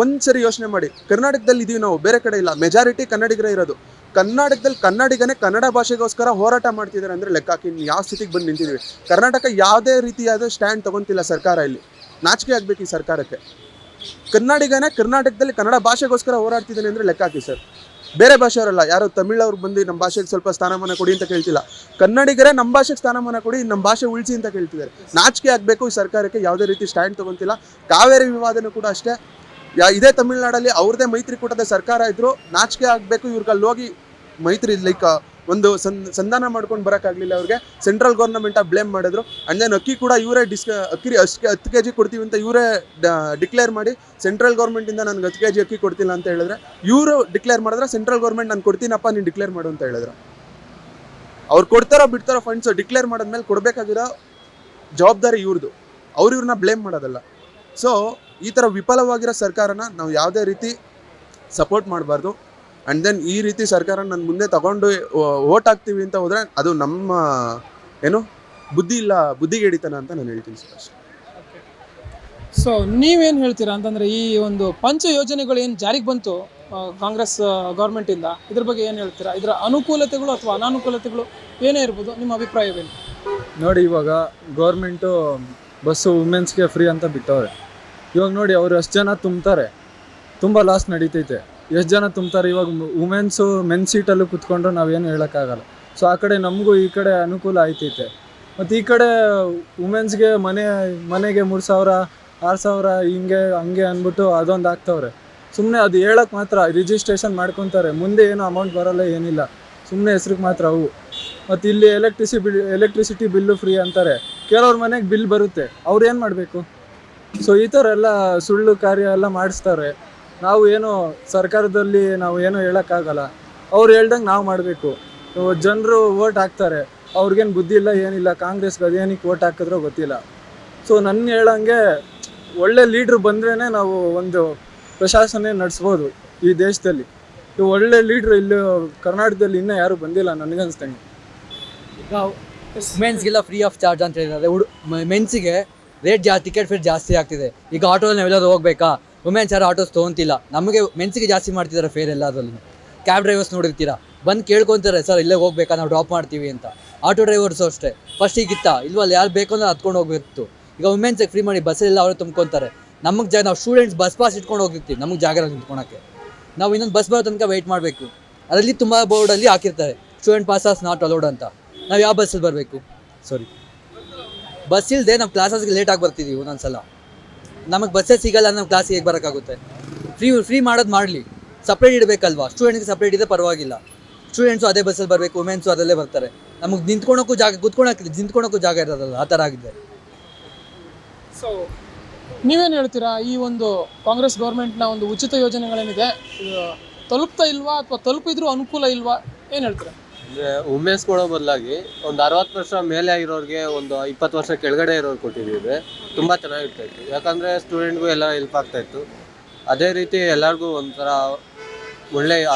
ಒಂದು ಸರಿ ಯೋಚನೆ ಮಾಡಿ, ಕರ್ನಾಟಕದಲ್ಲಿ ಇದೀವಿ ನಾವು, ಬೇರೆ ಕಡೆ ಇಲ್ಲ. ಮೆಜಾರಿಟಿ ಕನ್ನಡಿಗರೇ ಇರೋದು. ಕರ್ನಾಟಕದಲ್ಲಿ ಕನ್ನಡಿಗನೇ ಕನ್ನಡ ಭಾಷೆಗೋಸ್ಕರ ಹೋರಾಟ ಮಾಡ್ತಿದ್ದಾರೆ ಅಂದರೆ ಲೆಕ್ಕ ಹಾಕಿ ಯಾವ ಸ್ಥಿತಿಗೆ ಬಂದು ನಿಂತಿದ್ದೀವಿ. ಕರ್ನಾಟಕ ಯಾವುದೇ ರೀತಿಯಾದ ಸ್ಟ್ಯಾಂಡ್ ತೊಗೊತಿಲ್ಲ ಸರ್ಕಾರ. ಇಲ್ಲಿ ನಾಚಿಕೆ ಆಗಬೇಕು ಈ ಸರ್ಕಾರಕ್ಕೆ. ಕನ್ನಡಿಗನೇ ಕರ್ನಾಟಕದಲ್ಲಿ ಕನ್ನಡ ಭಾಷೆಗೋಸ್ಕರ ಹೋರಾಡ್ತಿದ್ದಾನೆ ಅಂದರೆ ಲೆಕ್ಕ ಹಾಕಿ ಸರ್. ಬೇರೆ ಭಾಷೆಯವರಲ್ಲ, ಯಾರೋ ತಮಿಳವ್ರು ಬಂದು ನಮ್ಮ ಭಾಷೆಗೆ ಸ್ವಲ್ಪ ಸ್ಥಾನಮಾನ ಕೊಡಿ ಅಂತ ಕೇಳ್ತಿಲ್ಲ. ಕನ್ನಡಿಗರೇ ನಮ್ಮ ಭಾಷೆಗೆ ಸ್ಥಾನಮಾನ ಕೊಡಿ, ನಮ್ಮ ಭಾಷೆ ಉಳಿಸಿ ಅಂತ ಕೇಳ್ತಿದ್ದಾರೆ. ನಾಚಿಕೆ ಆಗಬೇಕು ಈ ಸರ್ಕಾರಕ್ಕೆ. ಯಾವುದೇ ರೀತಿ ಸ್ಟ್ಯಾಂಡ್ ತೊಗೊತಿಲ್ಲ. ಕಾವೇರಿ ವಿವಾದನೂ ಕೂಡ ಅಷ್ಟೇ. ಇದೇ ತಮಿಳ್ನಾಡಲ್ಲಿ ಅವ್ರದ್ದೇ ಮೈತ್ರಿಕೂಟದ ಸರ್ಕಾರ ಇದ್ರು. ನಾಚಿಕೆ ಆಗಬೇಕು ಇವ್ರಿಗೆ ಹೋಗಿ ಮೈತ್ರಿ ಲೈಕ್ ಒಂದು ಸಂಧಾನ ಮಾಡ್ಕೊಂಡು ಬರೋಕ್ಕಾಗಲಿಲ್ಲ ಅವ್ರಿಗೆ. ಸೆಂಟ್ರಲ್ ಗೌರ್ಮೆಂಟಾಗಿ ಬ್ಲೇಮ್ ಮಾಡಿದ್ರು. ಆ್ಯಂಡ್ ದೆನ್ ಅಕ್ಕಿ ಕೂಡ ಇವರೇ 10 kg ಕೊಡ್ತೀವಿ ಅಂತ ಇವರೇ ಡಿಕ್ಲೇರ್ ಮಾಡಿ ಸೆಂಟ್ರಲ್ ಗೌರ್ಮೆಂಟಿಂದ ನನಗೆ 10 kg ಅಕ್ಕಿ ಕೊಡ್ತಿಲ್ಲ ಅಂತ ಹೇಳಿದ್ರೆ, ಇವರು ಡಿಕ್ಲೇರ್ ಮಾಡಿದ್ರೆ ಸೆಂಟ್ರಲ್ ಗೌರ್ಮೆಂಟ್ ನಾನು ಕೊಡ್ತೀನಪ್ಪ ನೀನು ಡಿಕ್ಲೇರ್ ಮಾಡು ಅಂತ ಹೇಳಿದ್ರು. ಅವ್ರು ಕೊಡ್ತಾರೋ ಬಿಡ್ತಾರೋ ಫಂಡ್ಸ್ ಡಿಕ್ಲೇರ್ ಮಾಡಿದ್ಮೇಲೆ ಕೊಡಬೇಕಾಗಿರೋ ಜವಾಬ್ದಾರಿ ಇವ್ರದ್ದು. ಇವ್ರನ್ನ ಬ್ಲೇಮ್ ಮಾಡೋದಲ್ಲ. ಸೊ ಈ ಥರ ವಿಫಲವಾಗಿರೋ ಸರ್ಕಾರನ ನಾವು ಯಾವುದೇ ರೀತಿ ಸಪೋರ್ಟ್ ಮಾಡಬಾರ್ದು. ಆ್ಯಂಡ್ ದೆನ್ ಈ ರೀತಿ ಸರ್ಕಾರ ನನ್ನ ಮುಂದೆ ತಗೊಂಡು ಓಟ್ ಹಾಕ್ತೀವಿ ಅಂತ ಹೋದರೆ ಅದು ನಮ್ಮ ಏನು ಬುದ್ಧಿ ಇಲ್ಲ, ಬುದ್ಧಿಗೇಡಿತನ ಅಂತ ನಾನು ಹೇಳ್ತೀನಿ ಸರ್ ಅಷ್ಟೇ. ಸೊ ನೀವೇನು ಹೇಳ್ತೀರಾ ಅಂತಂದರೆ ಈ ಒಂದು ಪಂಚ ಯೋಜನೆಗಳು ಏನು ಜಾರಿಗೆ ಬಂತು ಕಾಂಗ್ರೆಸ್ ಗೌರ್ಮೆಂಟಿಂದ, ಇದ್ರ ಬಗ್ಗೆ ಏನು ಹೇಳ್ತೀರಾ? ಇದರ ಅನುಕೂಲತೆಗಳು ಅಥವಾ ಅನಾನುಕೂಲತೆಗಳು ಏನೇ ಇರ್ಬೋದು, ನಿಮ್ಮ ಅಭಿಪ್ರಾಯವೇನು? ನೋಡಿ, ಇವಾಗ ಗೌರ್ಮೆಂಟು ಬಸ್ಸು ವುಮೆನ್ಸ್ಗೆ ಫ್ರೀ ಅಂತ ಬಿಟ್ಟವ್ರೆ. ಇವಾಗ ನೋಡಿ, ಅವರು ಎಷ್ಟು ಜನ ತುಂಬ್ತಾರೆ, ತುಂಬ ಲಾಸ್ ನಡೀತೈತೆ. ಎಷ್ಟು ಜನ ತುಂಬ್ತಾರೆ. ಇವಾಗ ವುಮೆನ್ಸು ಮೆನ್ ಸೀಟಲ್ಲೂ ಕುತ್ಕೊಂಡ್ರು ನಾವೇನು ಹೇಳೋಕ್ಕಾಗಲ್ಲ. ಸೊ ಆ ಕಡೆ ನಮಗೂ ಈ ಕಡೆ ಅನುಕೂಲ ಆಯ್ತೈತೆ. ಮತ್ತು ಈ ಕಡೆ ವುಮೆನ್ಸ್ಗೆ ಮನೆಗೆ 3,000 6,000 ಹಂಗೆ ಅಂದ್ಬಿಟ್ಟು ಅದೊಂದು ಹಾಕ್ತವ್ರೆ. ಸುಮ್ಮನೆ ಅದು ಹೇಳೋಕ್ಕೆ ಮಾತ್ರ ರಿಜಿಸ್ಟ್ರೇಷನ್ ಮಾಡ್ಕೊತಾರೆ. ಮುಂದೆ ಏನೂ ಅಮೌಂಟ್ ಬರೋಲ್ಲ, ಏನಿಲ್ಲ, ಸುಮ್ಮನೆ ಹೆಸ್ರಿಗೆ ಮಾತ್ರ ಅವು. ಮತ್ತು ಇಲ್ಲಿ ಎಲೆಕ್ಟ್ರಿಸಿಟಿ ಬಿಲ್ಲು ಫ್ರೀ ಅಂತಾರೆ. ಕೆಲವ್ರ ಮನೆಗೆ ಬಿಲ್ ಬರುತ್ತೆ, ಅವ್ರು ಏನು ಮಾಡಬೇಕು? ಸೊ ಈ ಥರ ಎಲ್ಲ ಸುಳ್ಳು ಕಾರ್ಯ ಎಲ್ಲ ಮಾಡಿಸ್ತಾರೆ. ನಾವು ಏನೋ ಸರ್ಕಾರದಲ್ಲಿ ನಾವು ಏನೋ ಹೇಳೋಕ್ಕಾಗಲ್ಲ. ಅವ್ರು ಹೇಳ್ದಂಗೆ ನಾವು ಮಾಡಬೇಕು. ಜನರು ವೋಟ್ ಹಾಕ್ತಾರೆ, ಅವ್ರಿಗೇನು ಬುದ್ಧಿ ಇಲ್ಲ, ಏನಿಲ್ಲ. ಕಾಂಗ್ರೆಸ್ಗೆ ಅದೇನಕ್ಕೆ ವೋಟ್ ಹಾಕಿದ್ರೋ ಗೊತ್ತಿಲ್ಲ. ಸೊ ನನ್ನ ಹೇಳಂಗೆ ಒಳ್ಳೆ ಲೀಡ್ರು ಬಂದ್ರೇ ನಾವು ಒಂದು ಪ್ರಶಾಸನೆ ನಡೆಸ್ಬೋದು ಈ ದೇಶದಲ್ಲಿ. ಒಳ್ಳೆ ಲೀಡ್ರು ಇಲ್ಲಿ ಕರ್ನಾಟಕದಲ್ಲಿ ಇನ್ನೂ ಯಾರೂ ಬಂದಿಲ್ಲ ನನಗನ್ಸ್ದಂಗೆ. ಈಗ ವುಮೆನ್ಸ್ಗೆಲ್ಲ ಫ್ರೀ ಆಫ್ ಚಾರ್ಜ್ ಅಂತ ಹೇಳಿದ್ದಾರೆ. ಮೆನ್ಸಿಗೆ ಟಿಕೆಟ್ ಫೇರ್ ಜಾಸ್ತಿ ಆಗ್ತಿದೆ. ಈಗ ಆಟೋದಲ್ಲಿ ನಾವೆಲ್ಲರೂ ಹೋಗ್ಬೇಕಾ, ವುಮೆನ್ಸ್ ಯಾರು ಆಟೋಸ್ ತೊಗೊತಿಲ್ಲ. ನಮಗೆ ಮೆನ್ಸಿಗೆ ಜಾಸ್ತಿ ಮಾಡ್ತಿದ್ದಾರೆ ಫೇರ್ ಎಲ್ಲದರಲ್ಲೂ. ಕ್ಯಾಬ್ ಡ್ರೈವರ್ಸ್ ನೋಡಿರ್ತೀರಾ, ಬಂದು ಕೇಳ್ಕೊತಾರೆ, ಸರ್ ಇಲ್ಲೇ ಹೋಗ್ಬೇಕಾ, ನಾವು ಡ್ರಾಪ್ ಮಾಡ್ತೀವಿ ಅಂತ. ಆಟೋ ಡ್ರೈವರ್ಸು ಅಷ್ಟೇ. ಫಸ್ಟಿಗಿತ್ತ ಇಲ್ವಲ್ಲ, ಯಾರು ಬೇಕು ಅಂದ್ರೆ ಹತ್ಕೊಂಡು ಹೋಗ್ಬೇಕಿತ್ತು. ಈಗ ವುಮೆನ್ಸಿಗೆ ಫ್ರೀ ಮಾಡಿ ಬಸ್ಸೆಲ್ಲ ಅವರೇ ತುಂಬ್ಕೊತಾರೆ. ನಮಗೆ ನಾವು ಸ್ಟೂಡೆಂಟ್ಸ್ ಬಸ್ ಪಾಸ್ ಇಟ್ಕೊಂಡು ಹೋಗಿರ್ತೀವಿ, ನಮಗೆ ಜಾಗ ನಿಂತ್ಕೊಳಕ್ಕೆ. ನಾವು ಇನ್ನೊಂದು ಬಸ್ ಬರೋ ತನಕ ವೆಯ್ಟ್ ಮಾಡಬೇಕು. ಅದರಲ್ಲಿ ತುಂಬ ಬೋರ್ಡಲ್ಲಿ ಹಾಕಿರ್ತಾರೆ student pass as not allowed ಅಂತ. ನಾವು ಯಾವ ಬಸ್ಸಲ್ಲಿ ಬರಬೇಕು? ಬಸ್ ಇಲ್ಲದೆ ನಾವು ಕ್ಲಾಸಸ್ಗೆ ಲೇಟಾಗಿ ಬರ್ತಿದ್ದೀವಿ ಒಂದೊಂದ್ಸಲ. ನಮಗೆ ಬಸ್ಸೇ ಸಿಗಲ್ಲ, ನಮ್ಮ ಕ್ಲಾಸಿಗೆ ಹೇಗೆ ಬರೋಕ್ಕಾಗುತ್ತೆ? ಫ್ರೀ ಮಾಡೋದು ಮಾಡಲಿ, ಸಪ್ರೇಟ್ ಇಡಬೇಕಲ್ವಾ? ಸ್ಟೂಡೆಂಟ್ಗೆ ಸಪ್ರೇಟ್ ಇದೆ ಪರವಾಗಿಲ್ಲ. ಸ್ಟೂಡೆಂಟ್ಸು ಅದೇ ಬಸ್ಸಲ್ಲಿ ಬರಬೇಕು, ವುಮೆನ್ಸು ಅದರಲ್ಲೇ ಬರ್ತಾರೆ. ನಮಗೆ ನಿಂತ್ಕೊಳಕ್ಕೂ ಜಾಗ ಇರೋದಲ್ಲ, ಆ ಥರ ಆಗಿದೆ. ಸೊ ನೀವೇನು ಹೇಳ್ತೀರಾ? ಈ ಒಂದು ಕಾಂಗ್ರೆಸ್ ಗೌರ್ಮೆಂಟ್ನ ಒಂದು ಉಚಿತ ಯೋಜನೆಗಳೇನಿದೆ ತಲುಪ್ತಾ ಇಲ್ವಾ ಅಥವಾ ತಲುಪಿದ್ರೂ ಅನುಕೂಲ ಇಲ್ವಾ, ಏನು ಹೇಳ್ತೀರಾ? ಅಂದರೆ ವುಮೆನ್ಸ್ ಕೊಡೋ ಬದಲಾಗಿ ಒಂದು 60 ವರ್ಷ ಮೇಲೆ ಇರೋರಿಗೆ ಒಂದು 20 ವರ್ಷ ಕೆಳಗಡೆ ಇರೋರು ಕೊಟ್ಟಿದ್ದೀವಿ. ತುಂಬ ಚೆನ್ನಾಗಿರ್ತಾಯಿತ್ತು. ಯಾಕಂದರೆ ಸ್ಟೂಡೆಂಟ್ಗೂ ಎಲ್ಲ ಹೆಲ್ಪ್ ಆಗ್ತಾಯಿತ್ತು. ಅದೇ ರೀತಿ ಎಲ್ಲರಿಗೂ ಒಂಥರ ಒಳ್ಳೆಯ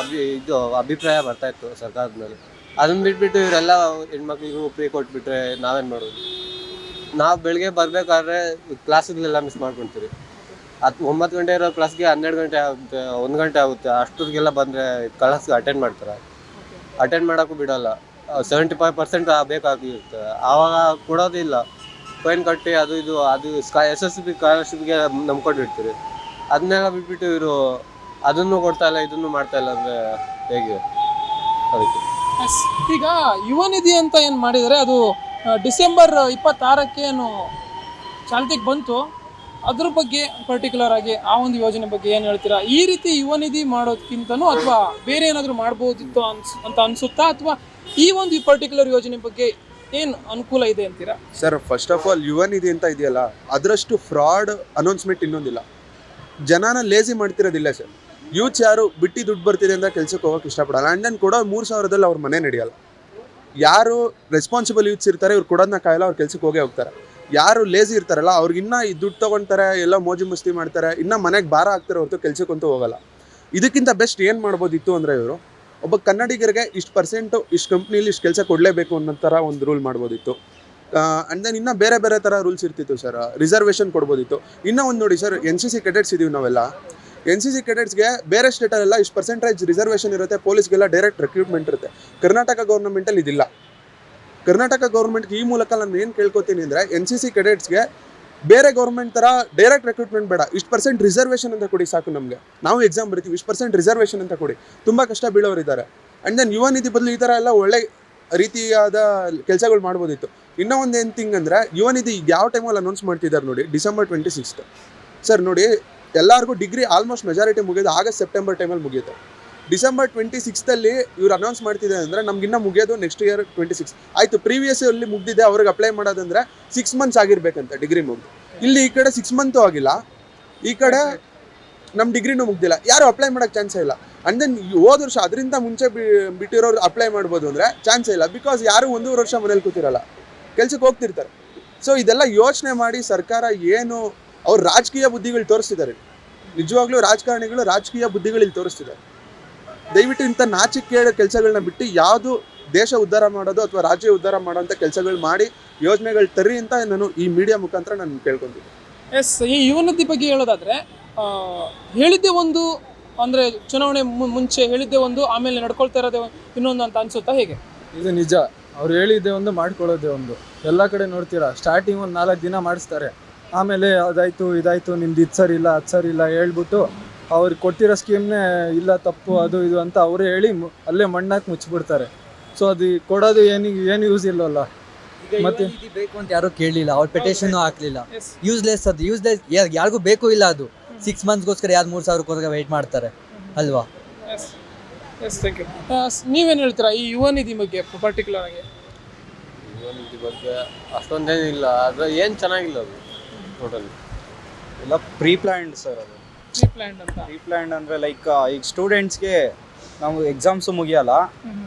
ಅಭಿಪ್ರಾಯ ಬರ್ತಾಯಿತ್ತು ಸರ್ಕಾರದ ಮೇಲೆ. ಅದನ್ನು ಬಿಟ್ಬಿಟ್ಟು ಇವರೆಲ್ಲ ಹೆಣ್ಮಕ್ಳಿಗೂ ಫ್ರೀ ಕೊಟ್ಬಿಟ್ರೆ ನಾವೇನು ಮಾಡೋದು? ನಾವು ಬೆಳಗ್ಗೆ ಬರಬೇಕಾದ್ರೆ ಕ್ಲಾಸ್ಗಳೆಲ್ಲ ಮಿಸ್ ಮಾಡ್ಕೊಳ್ತೀವಿ. 9 ಗಂಟೆ ಇರೋ ಕ್ಲಾಸ್ಗೆ 12 ಗಂಟೆ ಆಗುತ್ತೆ, 1 ಗಂಟೆ ಆಗುತ್ತೆ. ಅಷ್ಟೊತ್ತಿಗೆಲ್ಲ ಬಂದರೆ ಕ್ಲಾಸ್ಗೆ ಅಟೆಂಡ್ ಮಾಡ್ತಾರೆ. ಅಟೆಂಡ್ ಮಾಡೋಕ್ಕೂ ಬಿಡೋಲ್ಲ. 75% ಬೇಕಾಗಿರುತ್ತೆ. ಆವಾಗ ಕೊಡೋದಿಲ್ಲ. ಫೈನ್ ಕಟ್ಟಿ ಅದು SSB ಸ್ಕಾಲರ್ಶಿಪ್ಗೆ ನಂಬ್ಕೊಂಡಿರ್ತೀರಿ. ಅದನ್ನೆಲ್ಲ ಬಿಟ್ಬಿಟ್ಟು ಇವರು ಅದನ್ನು ಕೊಡ್ತಾಯಿಲ್ಲ, ಇದನ್ನು ಮಾಡ್ತಾಯಿಲ್ಲ ಅಂದರೆ ಹೇಗೆ? ಅದಕ್ಕೆ ಈಗ ಯುವ ನಿಧಿ ಅಂತ ಏನು ಮಾಡಿದರೆ ಅದು ಡಿಸೆಂಬರ್ 26ಕ್ಕೆ ಏನು ಚಾಲ್ತಿಗೆ ಬಂತು. ಅದ್ರ ಬಗ್ಗೆ ಪರ್ಟಿಕ್ಯುಲರ್ ಆಗಿ ಆ ಒಂದು ಯೋಜನೆ ಬಗ್ಗೆ ಏನು ಹೇಳ್ತೀರಾ? ಈ ರೀತಿ ಯುವ ನಿಧಿ ಮಾಡೋದಕ್ಕಿಂತನೂ ಅಥವಾ ಬೇರೆ ಏನಾದರೂ ಮಾಡ್ಬೋದಿತ್ತು ಅಂತ ಅನಿಸುತ್ತಾ, ಅಥವಾ ಈ ಒಂದು ಪರ್ಟಿಕ್ಯುಲರ್ ಯೋಜನೆ ಬಗ್ಗೆ ಏನು ಅನುಕೂಲ ಇದೆ ಅಂತೀರಾ? ಸರ್, ಫಸ್ಟ್ ಆಫ್ ಆಲ್ ಯುವ ನಿಧಿ ಅಂತ ಇದೆಯಲ್ಲ, ಅದರಷ್ಟು ಫ್ರಾಡ್ ಅನೌನ್ಸ್ಮೆಂಟ್ ಇನ್ನೊಂದಿಲ್ಲ. ಜನನ ಲೇಸಿ ಮಾಡ್ತಿರೋದಿಲ್ಲ ಸರ್. ಯೂತ್ಸ್ ಯಾರು ಬಿಟ್ಟು ದುಡ್ಡು ಬರ್ತಿದೆ ಅಂತ ಕೆಲ್ಸಕ್ಕೆ ಹೋಗೋಕೆ ಇಷ್ಟಪಡಲ್ಲ. ಆ್ಯಂಡ್ ದೆನ್ ಕೊಡೋ 3,000ದಲ್ಲಿ ಅವ್ರ ಮನೆ ನಡೆಯಲ್ಲ. ಯಾರು ರೆಸ್ಪಾನ್ಸಿಬಲ್ ಯೂತ್ಸ್ ಇರ್ತಾರೆ, ಇವ್ರು ಕೊಡೋದನ್ನ ಕಾಯಲ್ಲ, ಅವ್ರು ಕೆಲ್ಸಕ್ಕೆ ಹೋಗೇ ಹೋಗ್ತಾರೆ. ಯಾರು ಲೇಸಿ ಇರ್ತಾರಲ್ಲ ಅವ್ರಿಗಿನ್ನ ಈ ದುಡ್ಡು ತೊಗೊಳ್ತಾರೆ, ಎಲ್ಲ ಮೋಜು ಮಸ್ತಿ ಮಾಡ್ತಾರೆ, ಇನ್ನೂ ಮನೆಗೆ ಭಾರ ಆಗ್ತಾರೆ ಹೊರತು ಕೆಲ್ಸಕ್ಕಂತೂ ಹೋಗಲ್ಲ. ಇದಕ್ಕಿಂತ ಬೆಸ್ಟ್ ಏನು ಮಾಡ್ಬೋದಿತ್ತು ಅಂದರೆ, ಇವರು ಒಬ್ಬ ಕನ್ನಡಿಗರಿಗೆ ಇಷ್ಟು % ಇಷ್ಟು ಕಂಪ್ನಿಲಿ ಇಷ್ಟು ಕೆಲಸ ಕೊಡಲೇಬೇಕು ಅನ್ನೋ ಥರ ಒಂದು ರೂಲ್ ಮಾಡ್ಬೋದಿತ್ತು. ಆ್ಯಂಡ್ ದೆನ್ ಇನ್ನೂ ಬೇರೆ ಬೇರೆ ಥರ ರೂಲ್ಸ್ ಇರ್ತಿತ್ತು ಸರ್. ರಿಸರ್ವೇಷನ್ ಕೊಡ್ಬೋದಿತ್ತು. ಇನ್ನೂ ಒಂದು ನೋಡಿ ಸರ್, NCC ಕೆಡೆಟ್ಸ್ ಇದೀವಿ ನಾವೆಲ್ಲ. NCC ಕೆಡೆಟ್ಸ್ಗೆ ಬೇರೆ ಸ್ಟೇಟಲ್ಲೆಲ್ಲ ಇಷ್ಟು ಪರ್ಸೆಂಟೇಜ್ ರಿಸರ್ವೇಷನ್ ಇರುತ್ತೆ, ಪೊಲೀಸ್ಗೆಲ್ಲ ಡೈರೆಕ್ಟ್ ರಿಕ್ರೂಟ್ಮೆಂಟ್ ಇರುತ್ತೆ. ಕರ್ನಾಟಕ ಗೌರ್ಮೆಂಟಲ್ಲಿ ಇದಿಲ್ಲ. ಕರ್ನಾಟಕ ಗೌರ್ಮೆಂಟ್ಗೆ ಈ ಮೂಲಕ ನಾನು ಏನು ಕೇಳ್ಕೊತೀನಿ ಅಂದರೆ, NCC ಕೆಡೆಟ್ಸ್ಗೆ ಬೇರೆ ಗೌರ್ಮೆಂಟ್ ಥರ ಡೈರೆಕ್ಟ್ ರಿಕ್ರೂಟ್ಮೆಂಟ್ ಬೇಡ, ಇಷ್ಟು ಪರ್ಸೆಂಟ್ ರಿಸರ್ವೇಷನ್ ಅಂತ ಕೊಡಿ ಸಾಕು. ನಮಗೆ ನಾವು ಎಕ್ಸಾಮ್ ಬರಿತೀವಿ, ಇಷ್ಟು ಪರ್ಸೆಂಟ್ ರಿಸರ್ವೇಷನ್ ಅಂತ ಕೊಡಿ. ತುಂಬ ಕಷ್ಟ ಬೀಳೋರಿದ್ದಾರೆ. ಆ್ಯಂಡ್ ದೆನ್ ಯುವ ನಿಧಿ ಬದಲು ಈ ಥರ ಎಲ್ಲ ಒಳ್ಳೆ ರೀತಿಯಾದ ಕೆಲಸಗಳು ಮಾಡ್ಬೋದಿತ್ತು. ಇನ್ನೂ ಒಂದು ಏನು ಥಿಂಗ್ ಅಂದರೆ, ಯುವ ನಿಧಿ ಯಾವ ಟೈಮಲ್ಲಿ ಅನೌನ್ಸ್ ಮಾಡ್ತಿದ್ದಾರೆ ನೋಡಿ, ಡಿಸೆಂಬರ್ 26 ಸರ್. ನೋಡಿ, ಎಲ್ಲರಿಗೂ ಡಿಗ್ರಿ ಆಲ್ಮೋಸ್ಟ್ ಮೆಜಾರಿಟಿ ಮುಗಿಯೋದು ಆಗಸ್ಟ್ ಸೆಪ್ಟೆಂಬರ್ ಟೈಮಲ್ಲಿ ಮುಗಿಯುತ್ತೆ. ಡಿಸೆಂಬರ್ 26 ಇವ್ರು ಅನೌನ್ಸ್ ಮಾಡ್ತಿದ್ದಾರೆ ಅಂದರೆ ನಮಗಿನ್ನ ಮುಗಿಯೋದು ನೆಕ್ಸ್ಟ್ ಇಯರ್ 26 ಆಯಿತು. ಪ್ರೀವಿಯಸ್ ಅಲ್ಲಿ ಮುಗಿದಿದೆ, ಅವ್ರಿಗೆ ಅಪ್ಲೈ ಮಾಡೋದಂದರೆ 6 months ಆಗಿರ್ಬೇಕಂತ ಡಿಗ್ರಿ ಮುಗಿದು. ಇಲ್ಲಿ ಈ ಕಡೆ 6 months ಆಗಿಲ್ಲ, ಈ ಕಡೆ ನಮ್ಮ ಡಿಗ್ರಿನೂ ಮುಗ್ದಿಲ್ಲ, ಯಾರು ಅಪ್ಲೈ ಮಾಡೋಕ್ಕೆ ಚಾನ್ಸೇ ಇಲ್ಲ. ಆ್ಯಂಡ್ ದೆನ್ ಹೋದ ವರ್ಷ ಅದರಿಂದ ಮುಂಚೆ ಬಿಟ್ಟಿರೋರು ಅಪ್ಲೈ ಮಾಡ್ಬೋದು ಅಂದರೆ ಚಾನ್ಸೇ ಇಲ್ಲ. ಬಿಕಾಸ್ ಯಾರು 1.5 ವರ್ಷ ಮನೇಲಿ ಕೂತಿರಲ್ಲ, ಕೆಲ್ಸಕ್ಕೆ ಹೋಗ್ತಿರ್ತಾರೆ. ಸೊ ಇದೆಲ್ಲ ಯೋಚನೆ ಮಾಡಿ ಸರ್ಕಾರ ಏನು ಅವ್ರು ರಾಜಕೀಯ ಬುದ್ಧಿಗಳು ತೋರಿಸ್ತಿದ್ದಾರೆ. ನಿಜವಾಗ್ಲೂ ರಾಜಕಾರಣಿಗಳು ರಾಜಕೀಯ ಬುದ್ಧಿಗಳು ತೋರಿಸ್ತಿದ್ದಾರೆ. ದಯವಿಟ್ಟು ಇಂಥ ನಾಚಿಕೆಯ ಕೆಲಸಗಳನ್ನ ಬಿಟ್ಟು ಯಾವುದು ದೇಶ ಉದ್ಧಾರ ಮಾಡೋದು ಅಥವಾ ರಾಜ್ಯ ಉದ್ಧಾರ ಮಾಡೋಂಥ ಕೆಲಸಗಳು ಮಾಡಿ ಯೋಜನೆಗಳು ತರ್ರಿ ಅಂತ ನಾನು ಈ ಮೀಡಿಯಾ ಮುಖಾಂತರ ನಾನು ಕೇಳ್ಕೊಂಡಿದ್ದೆ. ಎಸ್, ಈ ಯುವ ನಿಧಿ ಬಗ್ಗೆ ಹೇಳೋದಾದರೆ, ಹೇಳಿದ್ದೆ ಒಂದು ಅಂದರೆ ಚುನಾವಣೆ ಮುಂಚೆ ಹೇಳಿದ್ದೆ ಒಂದು, ಆಮೇಲೆ ನಡ್ಕೊಳ್ತಾ ಇರೋದೇ ಇನ್ನೊಂದು ಅಂತ ಅನಿಸುತ್ತಾ, ಹೇಗೆ? ಇದು ನಿಜ. ಅವ್ರು ಹೇಳಿದ್ದೆ ಒಂದು, ಮಾಡ್ಕೊಳ್ಳೋದೇ ಒಂದು. ಎಲ್ಲ ಕಡೆ ನೋಡ್ತೀರಾ, ಸ್ಟಾರ್ಟಿಂಗ್ ಒಂದು 4 ದಿನ ಮಾಡಿಸ್ತಾರೆ, ಆಮೇಲೆ ಅದಾಯಿತು ಇದಾಯಿತು ನಿಮ್ದು ಇದು ಸರಿ ಇಲ್ಲ ಅದು ಸರಿ ಇಲ್ಲ ಹೇಳ್ಬಿಟ್ಟು ಅವ್ರಿಗೆ ಕೊಟ್ಟಿರೋ ಸ್ಕೀಮ್ನೇ ಇಲ್ಲ ತಪ್ಪು ಅದು ಇದು ಅಂತ ಅವರೇ ಹೇಳಿ ಅಲ್ಲೇ ಮಣ್ಣಾಕಿ ಮುಚ್ಚಿಬಿಡ್ತಾರೆ. ಸೊ ಅದು ಕೊಡೋದು ಏನು ಯೂಸ್ ಇಲ್ಲವಲ್ಲ. ಮತ್ತೆ ಬೇಕು ಅಂತ ಯಾರು ಕೇಳಲಿಲ್ಲ, ಅವ್ರ ಪೆಟಿಷನ್ ಹಾಕ್ಲಿಲ್ಲ. ಯೂಸ್ಲೆಸ್, ಅದು ಯೂಸ್ಲೆಸ್, ಯಾರಿಗೂ ಬೇಕು ಇಲ್ಲ ಅದು. 6 monthsಗೋಸ್ಕರ ಯಾರು 3,000 ವೆಯ್ಟ್ ಮಾಡ್ತಾರೆ ಅಲ್ವಾ? Yes, thank you. ನೀವೇನು ಹೇಳ್ತೀರಾ ಈ ಯುವ ನಿಧಿ ಬಗ್ಗೆ ಪರ್ಟಿಕ್ಯುಲರ್ ಆಗಿ? ಯುವ ನಿಧಿ ಬಗ್ಗೆ ಅಷ್ಟೊಂದೇನಿಲ್ಲ, ಆದರೆ ಏನು ಚೆನ್ನಾಗಿಲ್ಲ ಅದು ಟೋಟಲಿ ಎಲ್ಲ ಪ್ರೀ ಪ್ಲ್ಯಾಂಡ್ ಸರ್. ಅದು ಪ್ರೀ ಪ್ಲ್ಯಾಂಡ್ ಅಂದರೆ ಲೈಕ್ ಈಗ ಸ್ಟೂಡೆಂಟ್ಸ್ಗೆ ನಾವು ಎಕ್ಸಾಮ್ಸು ಮುಗಿಯಲ್ಲ,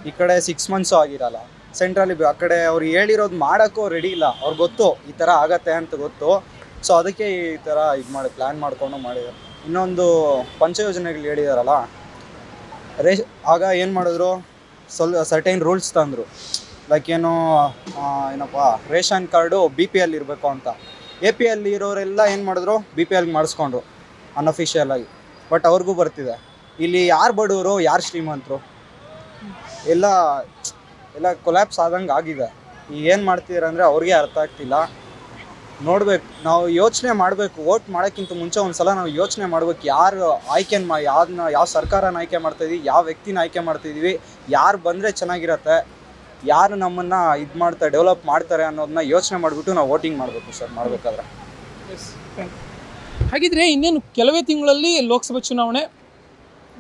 ಈ ಕಡೆ 6 months ಆಗಿರಲ್ಲ. ಸೆಂಟ್ರಲ್ಲಿ ಆ ಕಡೆ ಅವ್ರು ಹೇಳಿರೋದು ಮಾಡೋಕ್ಕೂ ರೆಡಿ ಇಲ್ಲ. ಅವ್ರಿಗೆ ಗೊತ್ತು ಈ ಥರ ಆಗತ್ತೆ ಅಂತ ಗೊತ್ತು. ಸೊ ಅದಕ್ಕೆ ಈ ಥರ ಇದು ಮಾಡಿ ಪ್ಲ್ಯಾನ್ ಮಾಡಿಕೊಂಡು ಮಾಡಿದ್ದಾರೆ. ಇನ್ನೊಂದು ಪಂಚಯೋಜನೆಗಳು ಹೇಳಿದಾರಲ್ಲ, ಆಗ ಏನು ಮಾಡಿದ್ರು, ಸರ್ಟೈನ್ ರೂಲ್ಸ್ ತಂದರು. ಲೈಕ್ ಏನಪ್ಪ ರೇಷನ್ ಕಾರ್ಡು BPL ಇರಬೇಕು ಅಂತ. APL ಇರೋರೆಲ್ಲ ಏನು ಮಾಡಿದ್ರು, BPL ಮಾಡಿಸ್ಕೊಂಡ್ರು ಅನ್ಅಫಿಷಿಯಲ್ ಆಗಿ. ಬಟ್ ಅವ್ರಿಗೂ ಬರ್ತಿದೆ. ಇಲ್ಲಿ ಯಾರು ಬಡವರು ಯಾರು ಶ್ರೀಮಂತರು ಎಲ್ಲ ಕೊಲ್ಯಾಪ್ಸ್ ಆದಂಗೆ ಆಗಿದೆ. ಈಗ ಏನು ಮಾಡ್ತಿದ್ದಾರೆ ಅಂದರೆ ಅವ್ರಿಗೆ ಅರ್ಥ ಆಗ್ತಿಲ್ಲ. ನೋಡ್ಬೇಕು, ನಾವು ಯೋಚನೆ ಮಾಡಬೇಕು. ವೋಟ್ ಮಾಡೋಕ್ಕಿಂತ ಮುಂಚೆ ಒಂದು ಸಲ ನಾವು ಯೋಚನೆ ಮಾಡ್ಬೇಕು, ಯಾರು ಯಾವ ಸರ್ಕಾರನ ಆಯ್ಕೆ ಮಾಡ್ತಾಯಿದ್ದೀವಿ, ಯಾವ ವ್ಯಕ್ತಿನ ಆಯ್ಕೆ ಮಾಡ್ತಾಯಿದ್ದೀವಿ, ಯಾರು ಬಂದರೆ ಚೆನ್ನಾಗಿರತ್ತೆ, ಯಾರು ನಮ್ಮನ್ನು ಇದು ಮಾಡ್ತಾರೆ ಡೆವಲಪ್ ಮಾಡ್ತಾರೆ ಅನ್ನೋದನ್ನ ಯೋಚನೆ ಮಾಡಿಬಿಟ್ಟು ನಾವು ವೋಟಿಂಗ್ ಮಾಡಬೇಕು ಸರ್ ಮಾಡಬೇಕಾದ್ರೆ. ಹಾಗಿದ್ರೆ ಇನ್ನೇನು ಕೆಲವೇ ತಿಂಗಳಲ್ಲಿ ಲೋಕಸಭೆ ಚುನಾವಣೆ